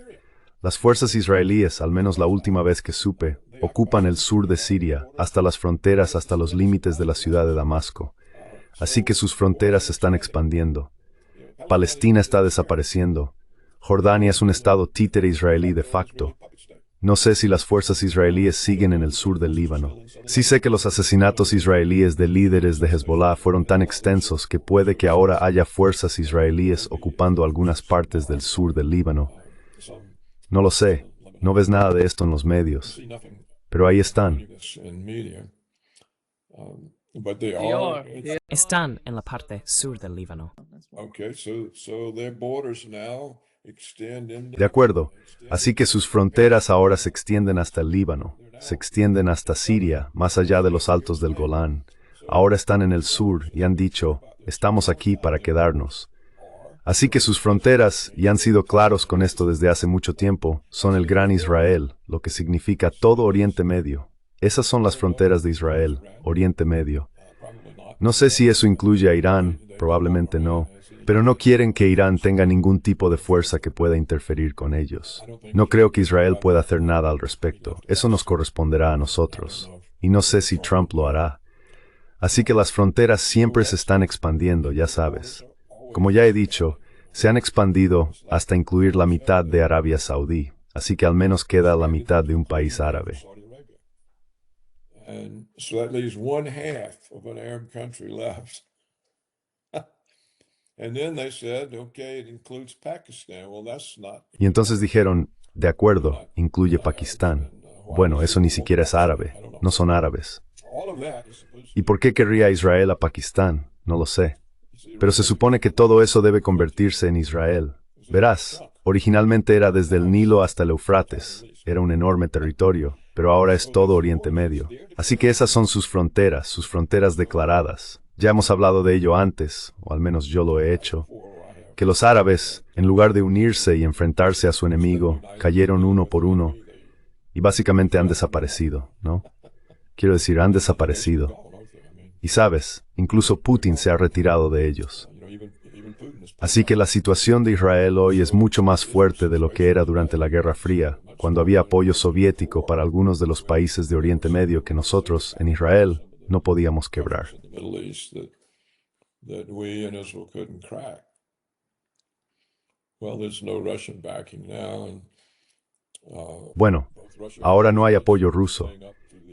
Las fuerzas israelíes, al menos la última vez que supe, ocupan el sur de Siria, hasta las fronteras, hasta los límites de la ciudad de Damasco. Así que sus fronteras se están expandiendo. Palestina está desapareciendo. Jordania es un estado títere israelí de facto. No sé si las fuerzas israelíes siguen en el sur del Líbano. Sí sé que los asesinatos israelíes de líderes de Hezbollah fueron tan extensos que puede que ahora haya fuerzas israelíes ocupando algunas partes del sur del Líbano. No lo sé, no ves nada de esto en los medios, pero ahí están. Están en la parte sur del Líbano. De acuerdo, así que sus fronteras ahora se extienden hasta el Líbano, se extienden hasta Siria, más allá de los altos del Golán. Ahora están en el sur y han dicho, estamos aquí para quedarnos. Así que sus fronteras, y han sido claros con esto desde hace mucho tiempo, son el Gran Israel, lo que significa todo Oriente Medio. Esas son las fronteras de Israel, Oriente Medio. No sé si eso incluye a Irán, probablemente no, pero no quieren que Irán tenga ningún tipo de fuerza que pueda interferir con ellos. No creo que Israel pueda hacer nada al respecto. Eso nos corresponderá a nosotros. Y no sé si Trump lo hará. Así que las fronteras siempre se están expandiendo, ya sabes. Como ya he dicho, se han expandido hasta incluir la mitad de Arabia Saudí, así que al menos queda la mitad de un país árabe. Y entonces dijeron, de acuerdo, incluye Pakistán. Bueno, eso ni siquiera es árabe, no son árabes. ¿Y por qué querría Israel a Pakistán? No lo sé. Pero se supone que todo eso debe convertirse en Israel. Verás, originalmente era desde el Nilo hasta el Eufrates. Era un enorme territorio, pero ahora es todo Oriente Medio. Así que esas son sus fronteras declaradas. Ya hemos hablado de ello antes, o al menos yo lo he hecho, que los árabes, en lugar de unirse y enfrentarse a su enemigo, cayeron uno por uno y básicamente han desaparecido, ¿no? Quiero decir, han desaparecido. Y sabes, incluso Putin se ha retirado de ellos. Así que la situación de Israel hoy es mucho más fuerte de lo que era durante la Guerra Fría, cuando había apoyo soviético para algunos de los países de Oriente Medio que nosotros, en Israel, no podíamos quebrar. Bueno, ahora no hay apoyo ruso,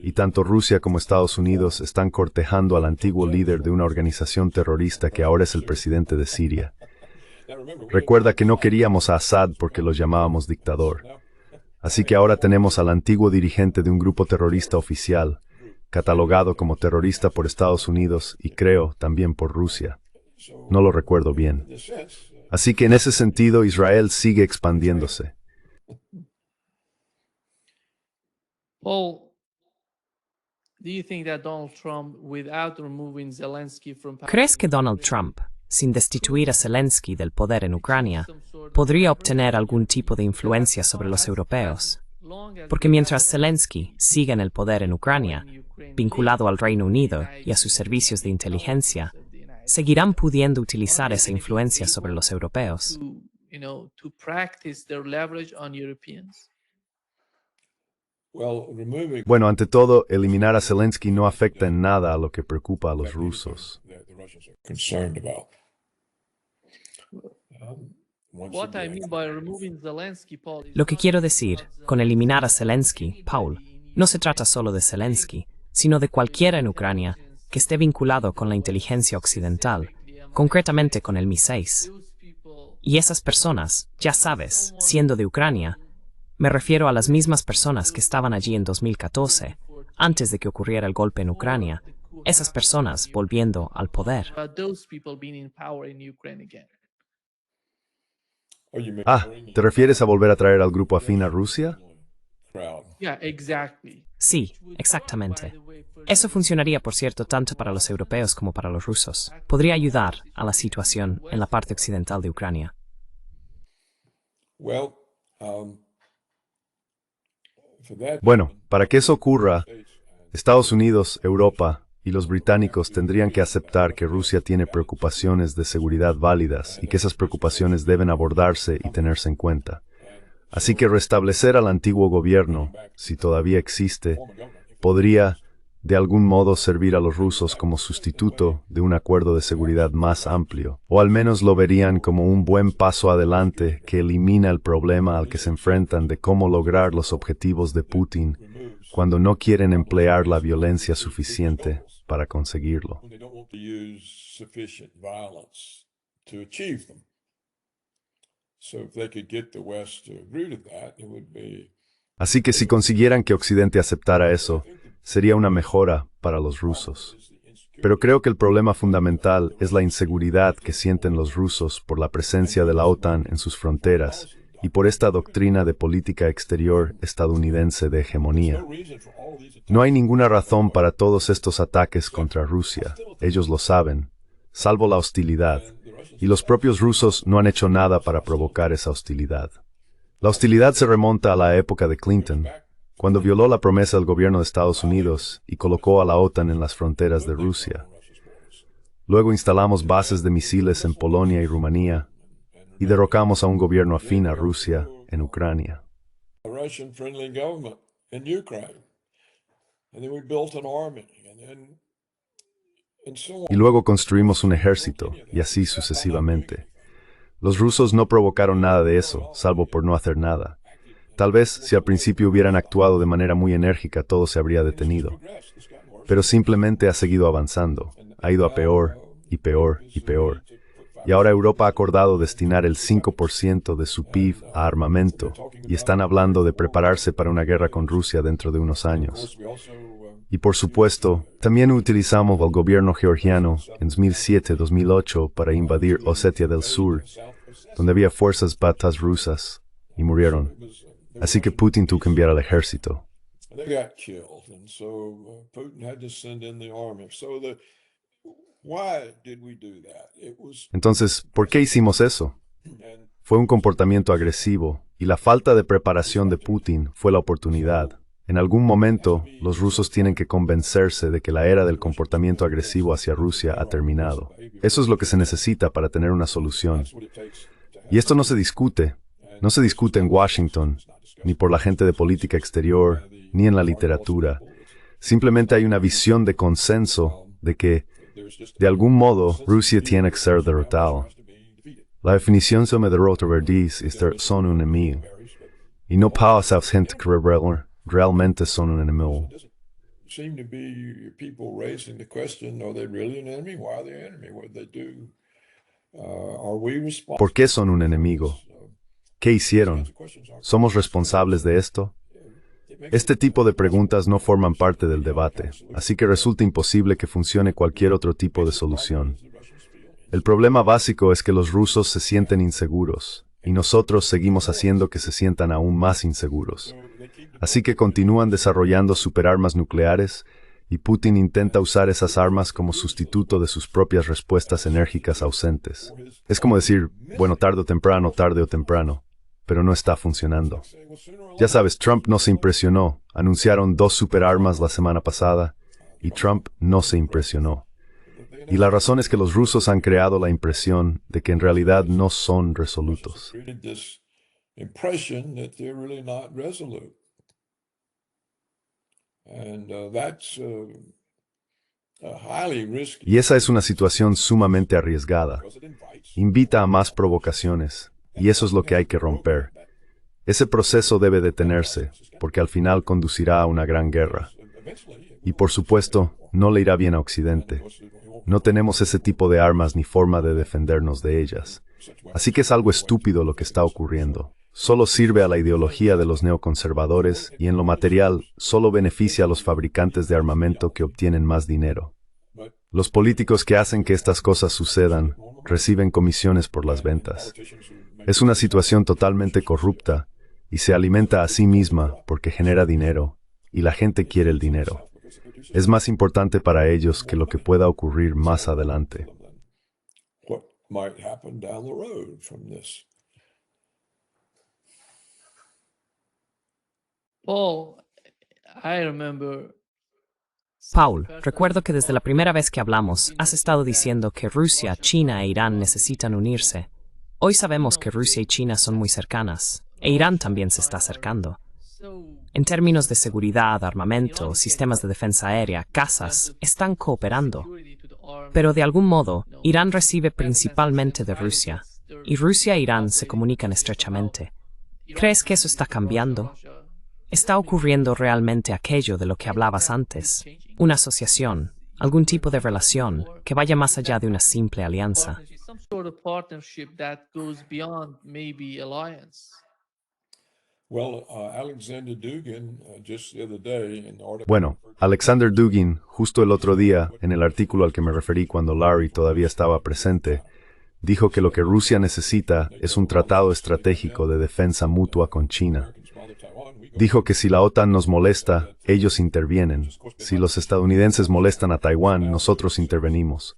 y tanto Rusia como Estados Unidos están cortejando al antiguo líder de una organización terrorista que ahora es el presidente de Siria. Recuerda que no queríamos a Assad porque lo llamábamos dictador. Así que ahora tenemos al antiguo dirigente de un grupo terrorista oficial, catalogado como terrorista por Estados Unidos y creo también por Rusia. No lo recuerdo bien. Así que en ese sentido Israel sigue expandiéndose. Paul, do you think that Donald Trump, without removing Zelensky from power, ¿Crees que Donald Trump, sin destituir a Zelensky del poder en Ucrania, podría obtener algún tipo de influencia sobre los europeos. Porque mientras Zelensky siga en el poder en Ucrania, vinculado al Reino Unido y a sus servicios de inteligencia, seguirán pudiendo utilizar esa influencia sobre los europeos. Bueno, ante todo, eliminar a Zelensky no afecta en nada a lo que preocupa a los rusos. Lo que quiero decir con eliminar a Zelensky, Paul, no se trata solo de Zelensky, sino de cualquiera en Ucrania que esté vinculado con la inteligencia occidental, concretamente con el Mi-6. Y esas personas, ya sabes, siendo de Ucrania, me refiero a las mismas personas que estaban allí en 2014, antes de que ocurriera el golpe en Ucrania, esas personas volviendo al poder. Ah, ¿te refieres a volver a traer al grupo afín a Rusia? Sí, exactamente. Eso funcionaría, por cierto, tanto para los europeos como para los rusos. Podría ayudar a la situación en la parte occidental de Ucrania. Bueno, para que eso ocurra, Estados Unidos, Europa y los británicos tendrían que aceptar que Rusia tiene preocupaciones de seguridad válidas y que esas preocupaciones deben abordarse y tenerse en cuenta. Así que restablecer al antiguo gobierno, si todavía existe, podría, de algún modo, servir a los rusos como sustituto de un acuerdo de seguridad más amplio, o al menos lo verían como un buen paso adelante que elimina el problema al que se enfrentan de cómo lograr los objetivos de Putin cuando no quieren emplear la violencia suficiente para conseguirlo. Así que si consiguieran que Occidente aceptara eso, sería una mejora para los rusos. Pero creo que el problema fundamental es la inseguridad que sienten los rusos por la presencia de la OTAN en sus fronteras y por esta doctrina de política exterior estadounidense de hegemonía. No hay ninguna razón para todos estos ataques contra Rusia, ellos lo saben, salvo la hostilidad, y los propios rusos no han hecho nada para provocar esa hostilidad. La hostilidad se remonta a la época de Clinton, cuando violó la promesa del gobierno de Estados Unidos y colocó a la OTAN en las fronteras de Rusia. Luego instalamos bases de misiles en Polonia y Rumanía, y derrocamos a un gobierno afín a Rusia en Ucrania. Y luego construimos un ejército, y así sucesivamente. Los rusos no provocaron nada de eso, salvo por no hacer nada. Tal vez, si al principio hubieran actuado de manera muy enérgica, todo se habría detenido. Pero simplemente ha seguido avanzando, ha ido a peor, y peor, y peor. Y ahora Europa ha acordado destinar el 5% de su PIB a armamento, y están hablando de prepararse para una guerra con Rusia dentro de unos años. Y por supuesto, también utilizamos al gobierno georgiano en 2007-2008 para invadir Osetia del Sur, donde había fuerzas batas rusas, y murieron. Así que Putin tuvo que enviar al ejército. Entonces, ¿por qué hicimos eso? Fue un comportamiento agresivo, y la falta de preparación de Putin fue la oportunidad. En algún momento, los rusos tienen que convencerse de que la era del comportamiento agresivo hacia Rusia ha terminado. Eso es lo que se necesita para tener una solución. Y esto no se discute en Washington, ni por la gente de política exterior, ni en la literatura. Simplemente hay una visión de consenso de que, de algún modo, Rusia tiene que ser derrotada. La definición de derrota son un enemigo. Y no pasa gente que realmente son un enemigo. ¿Por qué son un enemigo? ¿Qué hicieron? ¿Somos responsables de esto? Este tipo de preguntas no forman parte del debate, así que resulta imposible que funcione cualquier otro tipo de solución. El problema básico es que los rusos se sienten inseguros, y nosotros seguimos haciendo que se sientan aún más inseguros. Así que continúan desarrollando superarmas nucleares y Putin intenta usar esas armas como sustituto de sus propias respuestas enérgicas ausentes. Es como decir, bueno, tarde o temprano, pero no está funcionando. Ya sabes, Trump no se impresionó. Anunciaron 2 superarmas la semana pasada y Trump no se impresionó. Y la razón es que los rusos han creado la impresión de que en realidad no son resolutos. Y esa es una situación sumamente arriesgada. Invita a más provocaciones, y eso es lo que hay que romper. Ese proceso debe detenerse, porque al final conducirá a una gran guerra. Y por supuesto, no le irá bien a Occidente. No tenemos ese tipo de armas ni forma de defendernos de ellas. Así que es algo estúpido lo que está ocurriendo. Solo sirve a la ideología de los neoconservadores y en lo material solo beneficia a los fabricantes de armamento que obtienen más dinero. Los políticos que hacen que estas cosas sucedan reciben comisiones por las ventas. Es una situación totalmente corrupta y se alimenta a sí misma porque genera dinero y la gente quiere el dinero. Es más importante para ellos que lo que pueda ocurrir más adelante. Paul, recuerdo que desde la primera vez que hablamos has estado diciendo que Rusia, China e Irán necesitan unirse. Hoy sabemos que Rusia y China son muy cercanas, e Irán también se está acercando. En términos de seguridad, armamento, sistemas de defensa aérea, casas, están cooperando. Pero de algún modo, Irán recibe principalmente de Rusia, y Rusia e Irán se comunican estrechamente. ¿Crees que eso está cambiando? ¿Está ocurriendo realmente aquello de lo que hablabas antes? Una asociación, algún tipo de relación que vaya más allá de una simple alianza. Bueno, Alexander Dugin, justo el otro día, en el artículo al que me referí cuando Larry todavía estaba presente, dijo que lo que Rusia necesita es un tratado estratégico de defensa mutua con China. Dijo que si la OTAN nos molesta, ellos intervienen. Si los estadounidenses molestan a Taiwán, nosotros intervenimos.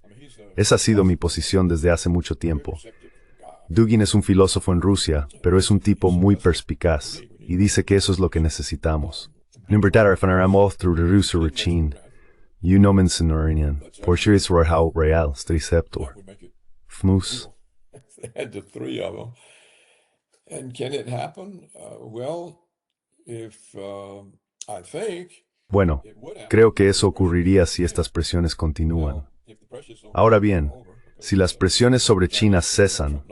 Esa ha sido mi posición desde hace mucho tiempo. Dugin es un filósofo en Rusia, pero es un tipo muy perspicaz, y dice que eso es lo que necesitamos. Fmus. Bueno, creo que eso ocurriría si estas presiones continúan. Ahora bien, si las presiones sobre China cesan,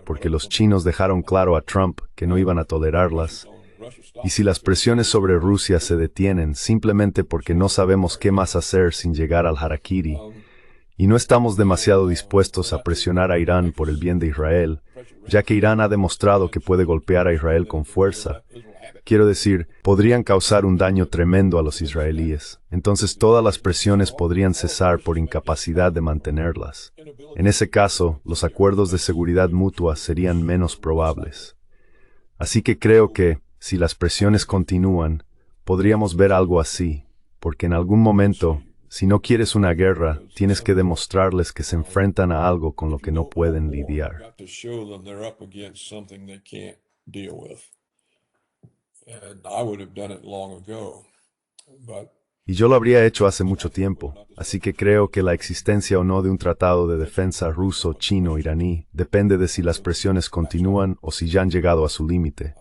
porque los chinos dejaron claro a Trump que no iban a tolerarlas, y si las presiones sobre Rusia se detienen simplemente porque no sabemos qué más hacer sin llegar al harakiri, y no estamos demasiado dispuestos a presionar a Irán por el bien de Israel, ya que Irán ha demostrado que puede golpear a Israel con fuerza, quiero decir, podrían causar un daño tremendo a los israelíes. Entonces todas las presiones podrían cesar por incapacidad de mantenerlas. En ese caso, los acuerdos de seguridad mutua serían menos probables. Así que creo que, si las presiones continúan, podríamos ver algo así, porque en algún momento, si no quieres una guerra, tienes que demostrarles que se enfrentan a algo con lo que no pueden lidiar. Y yo lo habría hecho hace mucho tiempo, así que creo que la existencia o no de un tratado de defensa ruso, chino, iraní, depende de si las presiones continúan o si ya han llegado a su límite.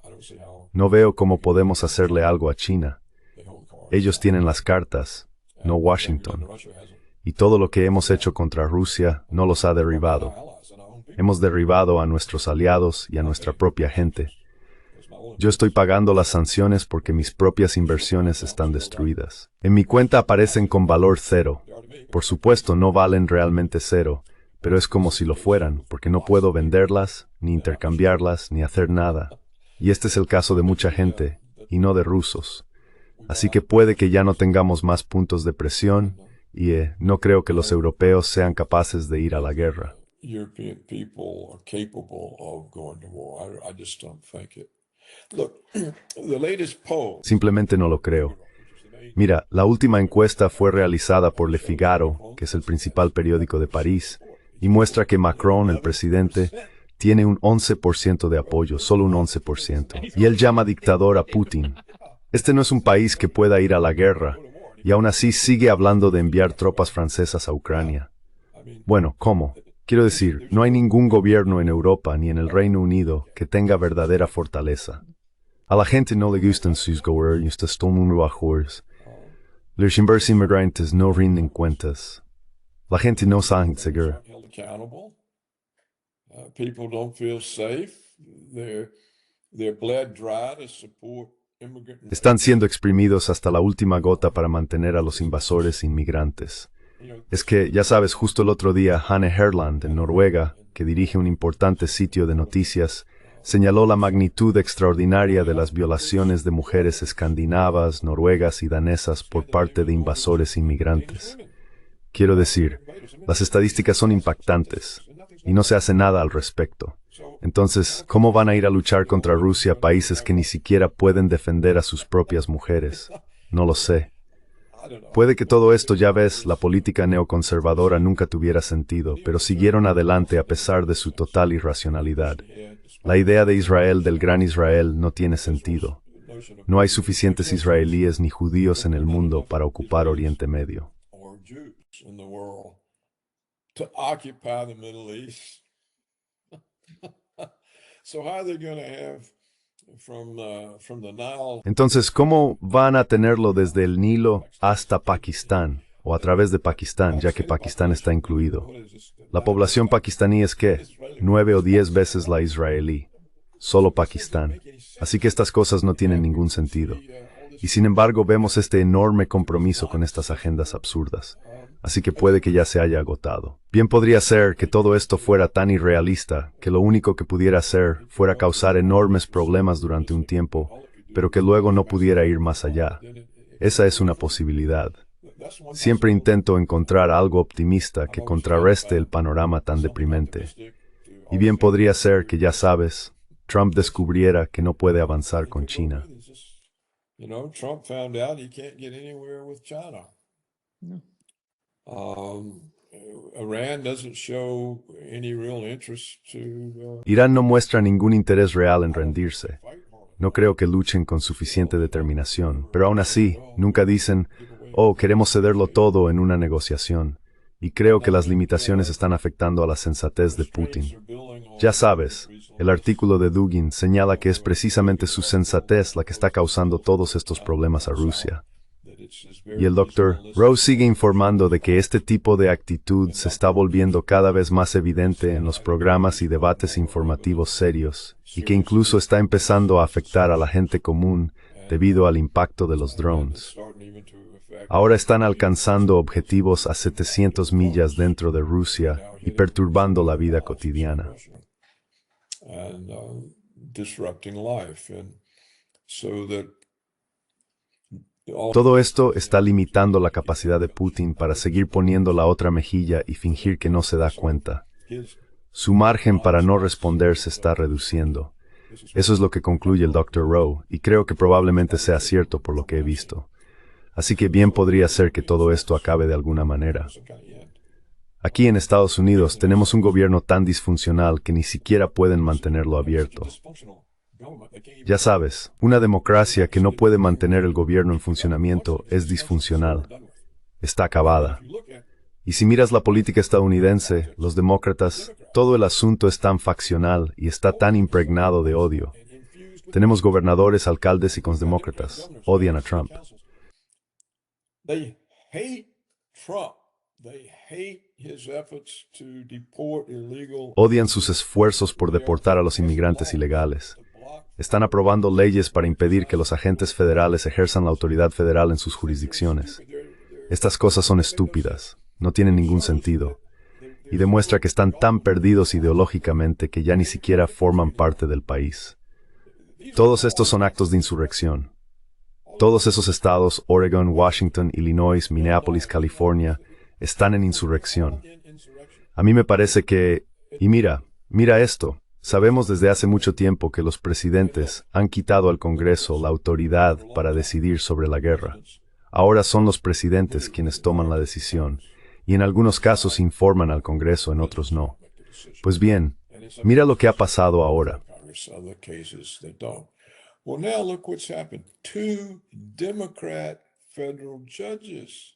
No veo cómo podemos hacerle algo a China. Ellos tienen las cartas, no Washington. Y todo lo que hemos hecho contra Rusia no los ha derribado. Hemos derribado a nuestros aliados y a nuestra propia gente. Yo estoy pagando las sanciones porque mis propias inversiones están destruidas. En mi cuenta aparecen con valor 0. Por supuesto, no valen realmente 0, pero es como si lo fueran, porque no puedo venderlas, ni intercambiarlas, ni hacer nada. Y este es el caso de mucha gente, y no de rusos. Así que puede que ya no tengamos más puntos de presión, y no creo que los europeos sean capaces de ir a la guerra. Simplemente no lo creo. Mira, la última encuesta fue realizada por Le Figaro, que es el principal periódico de París, y muestra que Macron, el presidente, tiene un 11% de apoyo, solo un 11%. Y él llama dictador a Putin. Este no es un país que pueda ir a la guerra, y aún así sigue hablando de enviar tropas francesas a Ucrania. Bueno, ¿cómo? Quiero decir, no hay ningún gobierno en Europa ni en el Reino Unido que tenga verdadera fortaleza. A la gente no le gustan sus gobiernos bajos. Los inmigrantes no rinden cuentas. La gente no sabe seguir. People don't feel safe. They're bled dry to support immigrant. Están siendo exprimidos hasta la última gota para mantener a los invasores inmigrantes. Es que, ya sabes, justo el otro día, Hanne Herland, en Noruega, que dirige un importante sitio de noticias, señaló la magnitud extraordinaria de las violaciones de mujeres escandinavas, noruegas y danesas por parte de invasores inmigrantes. Quiero decir, las estadísticas son impactantes y no se hace nada al respecto. Entonces, ¿cómo van a ir a luchar contra Rusia países que ni siquiera pueden defender a sus propias mujeres? No lo sé. Puede que todo esto, ya ves, la política neoconservadora nunca tuviera sentido, pero siguieron adelante a pesar de su total irracionalidad. La idea de Israel, del gran Israel, no tiene sentido. No hay suficientes israelíes ni judíos en el mundo para ocupar Oriente Medio. Entonces, ¿cómo van a tenerlo desde el Nilo hasta Pakistán, o a través de Pakistán, ya que Pakistán está incluido? La población pakistaní es ¿qué? 9 o 10 veces la israelí. Solo Pakistán. Así que estas cosas no tienen ningún sentido. Y sin embargo vemos este enorme compromiso con estas agendas absurdas. Así que puede que ya se haya agotado. Bien podría ser que todo esto fuera tan irrealista que lo único que pudiera hacer fuera causar enormes problemas durante un tiempo, pero que luego no pudiera ir más allá. Esa es una posibilidad. Siempre intento encontrar algo optimista que contrarreste el panorama tan deprimente. Y bien podría ser que, ya sabes, Trump descubriera que no puede avanzar con China. Trump found out he can't get anywhere with China. Iran doesn't show any real interest to. Irán no muestra ningún interés real en rendirse. No creo que luchen con suficiente determinación, pero aún así, nunca dicen, oh, queremos cederlo todo en una negociación. Y creo que las limitaciones están afectando a la sensatez de Putin. Ya sabes, el artículo de Dugin señala que es precisamente su sensatez la que está causando todos estos problemas a Rusia. Y el Dr. Rowe sigue informando de que este tipo de actitud se está volviendo cada vez más evidente en los programas y debates informativos serios, y que incluso está empezando a afectar a la gente común debido al impacto de los drones. Ahora están alcanzando objetivos a 700 millas dentro de Rusia y perturbando la vida cotidiana. Todo esto está limitando la capacidad de Putin para seguir poniendo la otra mejilla y fingir que no se da cuenta. Su margen para no responder se está reduciendo. Eso es lo que concluye el Dr. Rowe, y creo que probablemente sea cierto por lo que he visto. Así que bien podría ser que todo esto acabe de alguna manera. Aquí en Estados Unidos tenemos un gobierno tan disfuncional que ni siquiera pueden mantenerlo abierto. Ya sabes, una democracia que no puede mantener el gobierno en funcionamiento es disfuncional. Está acabada. Y si miras la política estadounidense, los demócratas, todo el asunto es tan faccional y está tan impregnado de odio. Tenemos gobernadores, alcaldes y consdemócratas. Odian a Trump. They hate Trump. They hate his efforts to deport illegal. Odian sus esfuerzos por deportar a los inmigrantes ilegales. Están aprobando leyes para impedir que los agentes federales ejerzan la autoridad federal en sus jurisdicciones. Estas cosas son estúpidas, no tienen ningún sentido, y demuestra que están tan perdidos ideológicamente que ya ni siquiera forman parte del país. Todos estos son actos de insurrección. Todos esos estados, Oregon, Washington, Illinois, Minneapolis, California, están en insurrección. A mí me parece que... Y mira esto. Sabemos desde hace mucho tiempo que los presidentes han quitado al Congreso la autoridad para decidir sobre la guerra. Ahora son los presidentes quienes toman la decisión, y en algunos casos informan al Congreso, en otros no. Pues bien, mira lo que ha pasado ahora.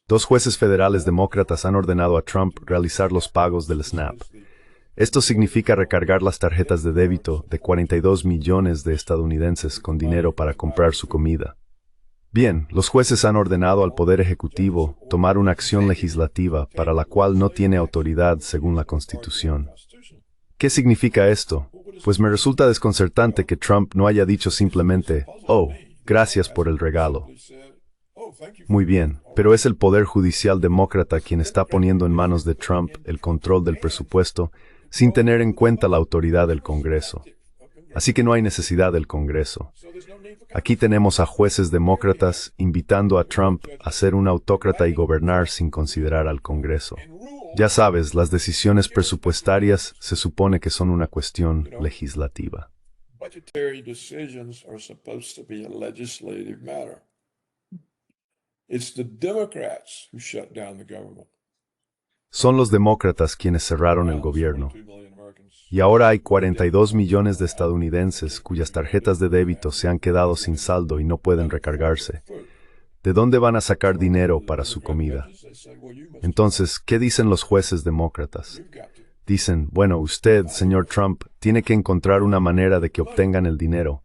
Dos jueces federales demócratas han ordenado a Trump realizar los pagos del SNAP. Esto significa recargar las tarjetas de débito de 42 millones de estadounidenses con dinero para comprar su comida. Bien, los jueces han ordenado al Poder Ejecutivo tomar una acción legislativa para la cual no tiene autoridad según la Constitución. ¿Qué significa esto? Pues me resulta desconcertante que Trump no haya dicho simplemente, «Oh, gracias por el regalo». Muy bien, pero es el Poder Judicial demócrata quien está poniendo en manos de Trump el control del presupuesto sin tener en cuenta la autoridad del Congreso. Así que no hay necesidad del Congreso. Aquí tenemos a jueces demócratas invitando a Trump a ser un autócrata y gobernar sin considerar al Congreso. Ya sabes, las decisiones presupuestarias se supone que son una cuestión legislativa. Budgetary decisions are supposed to be a legislative matter. It's the Democrats who shut down the government. Son los demócratas quienes cerraron el gobierno. Y ahora hay 42 millones de estadounidenses cuyas tarjetas de débito se han quedado sin saldo y no pueden recargarse. ¿De dónde van a sacar dinero para su comida? Entonces, ¿qué dicen los jueces demócratas? Dicen, bueno, usted, señor Trump, tiene que encontrar una manera de que obtengan el dinero.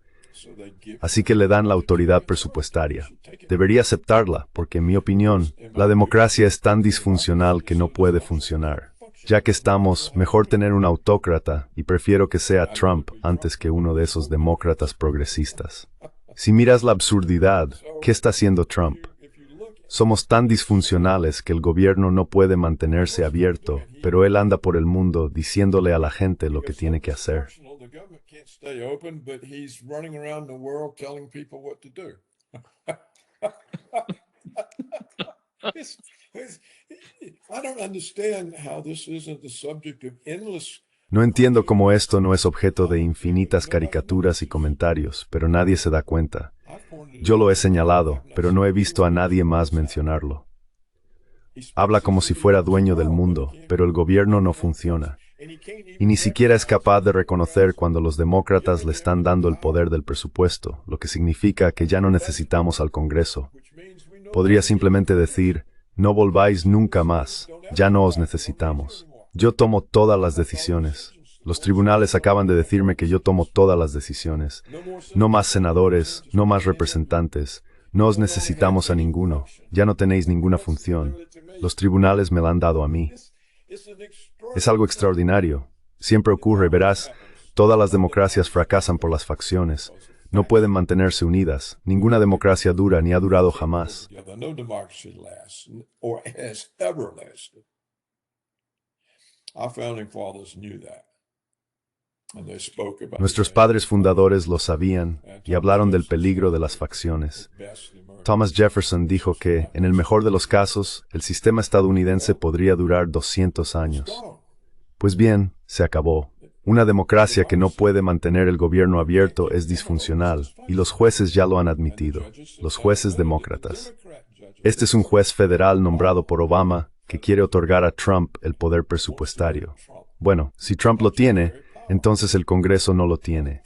Así que le dan la autoridad presupuestaria. Debería aceptarla, porque en mi opinión, la democracia es tan disfuncional que no puede funcionar. Ya que estamos, mejor tener un autócrata, y prefiero que sea Trump antes que uno de esos demócratas progresistas. Si miras la absurdidad, ¿qué está haciendo Trump? Somos tan disfuncionales que el gobierno no puede mantenerse abierto, pero él anda por el mundo diciéndole a la gente lo que tiene que hacer. Stay open, but he's running around the world telling people what to do. I don't understand how this isn't the subject of endless. No entiendo cómo esto no es objeto de infinitas caricaturas y comentarios, pero nadie se da cuenta. Yo lo he señalado, pero no he visto a nadie más mencionarlo. Habla como si fuera dueño del mundo, pero el gobierno no funciona. Y ni siquiera es capaz de reconocer cuando los demócratas le están dando el poder del presupuesto, lo que significa que ya no necesitamos al Congreso. Podría simplemente decir, no volváis nunca más, ya no os necesitamos. Yo tomo todas las decisiones. Los tribunales acaban de decirme que yo tomo todas las decisiones. No más senadores, no más representantes. No os necesitamos a ninguno. Ya no tenéis ninguna función. Los tribunales me la han dado a mí. Es algo extraordinario. Siempre ocurre, verás, todas las democracias fracasan por las facciones. No pueden mantenerse unidas. Ninguna democracia dura ni ha durado jamás. Nuestros padres fundadores lo sabían y hablaron del peligro de las facciones. Thomas Jefferson dijo que, en el mejor de los casos, el sistema estadounidense podría durar 200 años. Pues bien, se acabó. Una democracia que no puede mantener el gobierno abierto es disfuncional, y los jueces ya lo han admitido, los jueces demócratas. Este es un juez federal nombrado por Obama que quiere otorgar a Trump el poder presupuestario. Bueno, si Trump lo tiene, entonces el Congreso no lo tiene.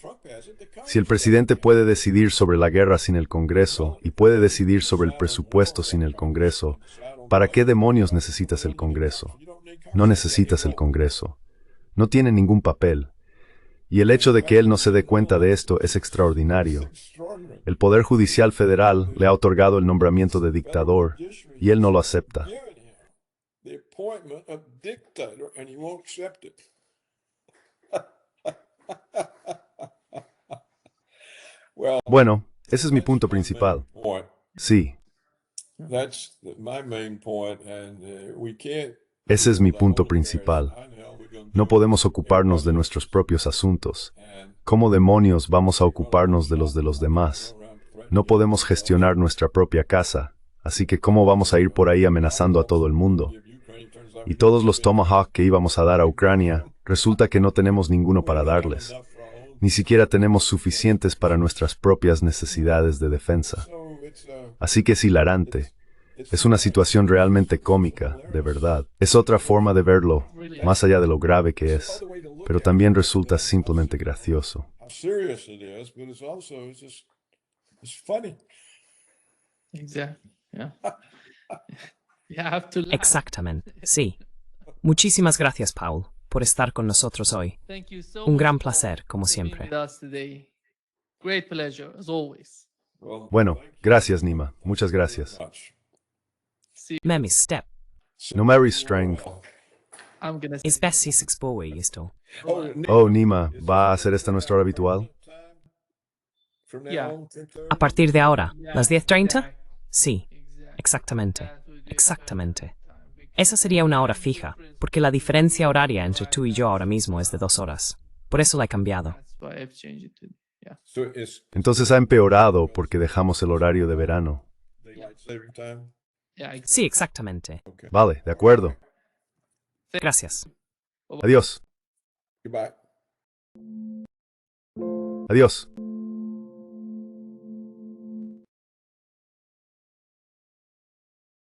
Si el presidente puede decidir sobre la guerra sin el Congreso y puede decidir sobre el presupuesto sin el Congreso, ¿para qué demonios necesitas el Congreso? No necesitas el Congreso. No tiene ningún papel. Y el hecho de que él no se dé cuenta de esto es extraordinario. El Poder Judicial Federal le ha otorgado el nombramiento de dictador y él no lo acepta. Bueno, ese es mi punto principal. Sí. Ese es mi punto principal. No podemos ocuparnos de nuestros propios asuntos. ¿Cómo demonios vamos a ocuparnos de los demás? No podemos gestionar nuestra propia casa, así que ¿cómo vamos a ir por ahí amenazando a todo el mundo? Y todos los Tomahawk que íbamos a dar a Ucrania, resulta que no tenemos ninguno para darles. Ni siquiera tenemos suficientes para nuestras propias necesidades de defensa. Así que es hilarante. Es una situación realmente cómica, de verdad. Es otra forma de verlo, más allá de lo grave que es, pero también resulta simplemente gracioso. How serious it is, but it's also it's funny. Exactly. Yeah. You have to laugh. Exactamente, sí. Muchísimas gracias, Paul, por estar con nosotros hoy. Thank you so Un much, gran Paul, placer, como for being siempre. with us today. Great pleasure, as always. Bueno, gracias, Nima. Muchas gracias. Memis step. No Mary Strength. I'm gonna Es Bessie Sixbowie esto. Oh, Nima, ¿va a ser esta nuestra hora habitual? From now Yeah. on, 10:30? ¿A partir de ahora? ¿Las 10:30? Exactly. Sí, exactamente. That would be Exactamente. Esa sería una hora fija, porque la diferencia horaria entre tú y yo ahora mismo es de 2 horas. Por eso la he cambiado. That's why I've changed it to. Yeah. So it's Entonces ha empeorado porque dejamos el horario de verano. daylight saving time. Yeah. Exactly. Sí, exactamente. Vale, de acuerdo. Gracias. Adiós. Goodbye. Adiós.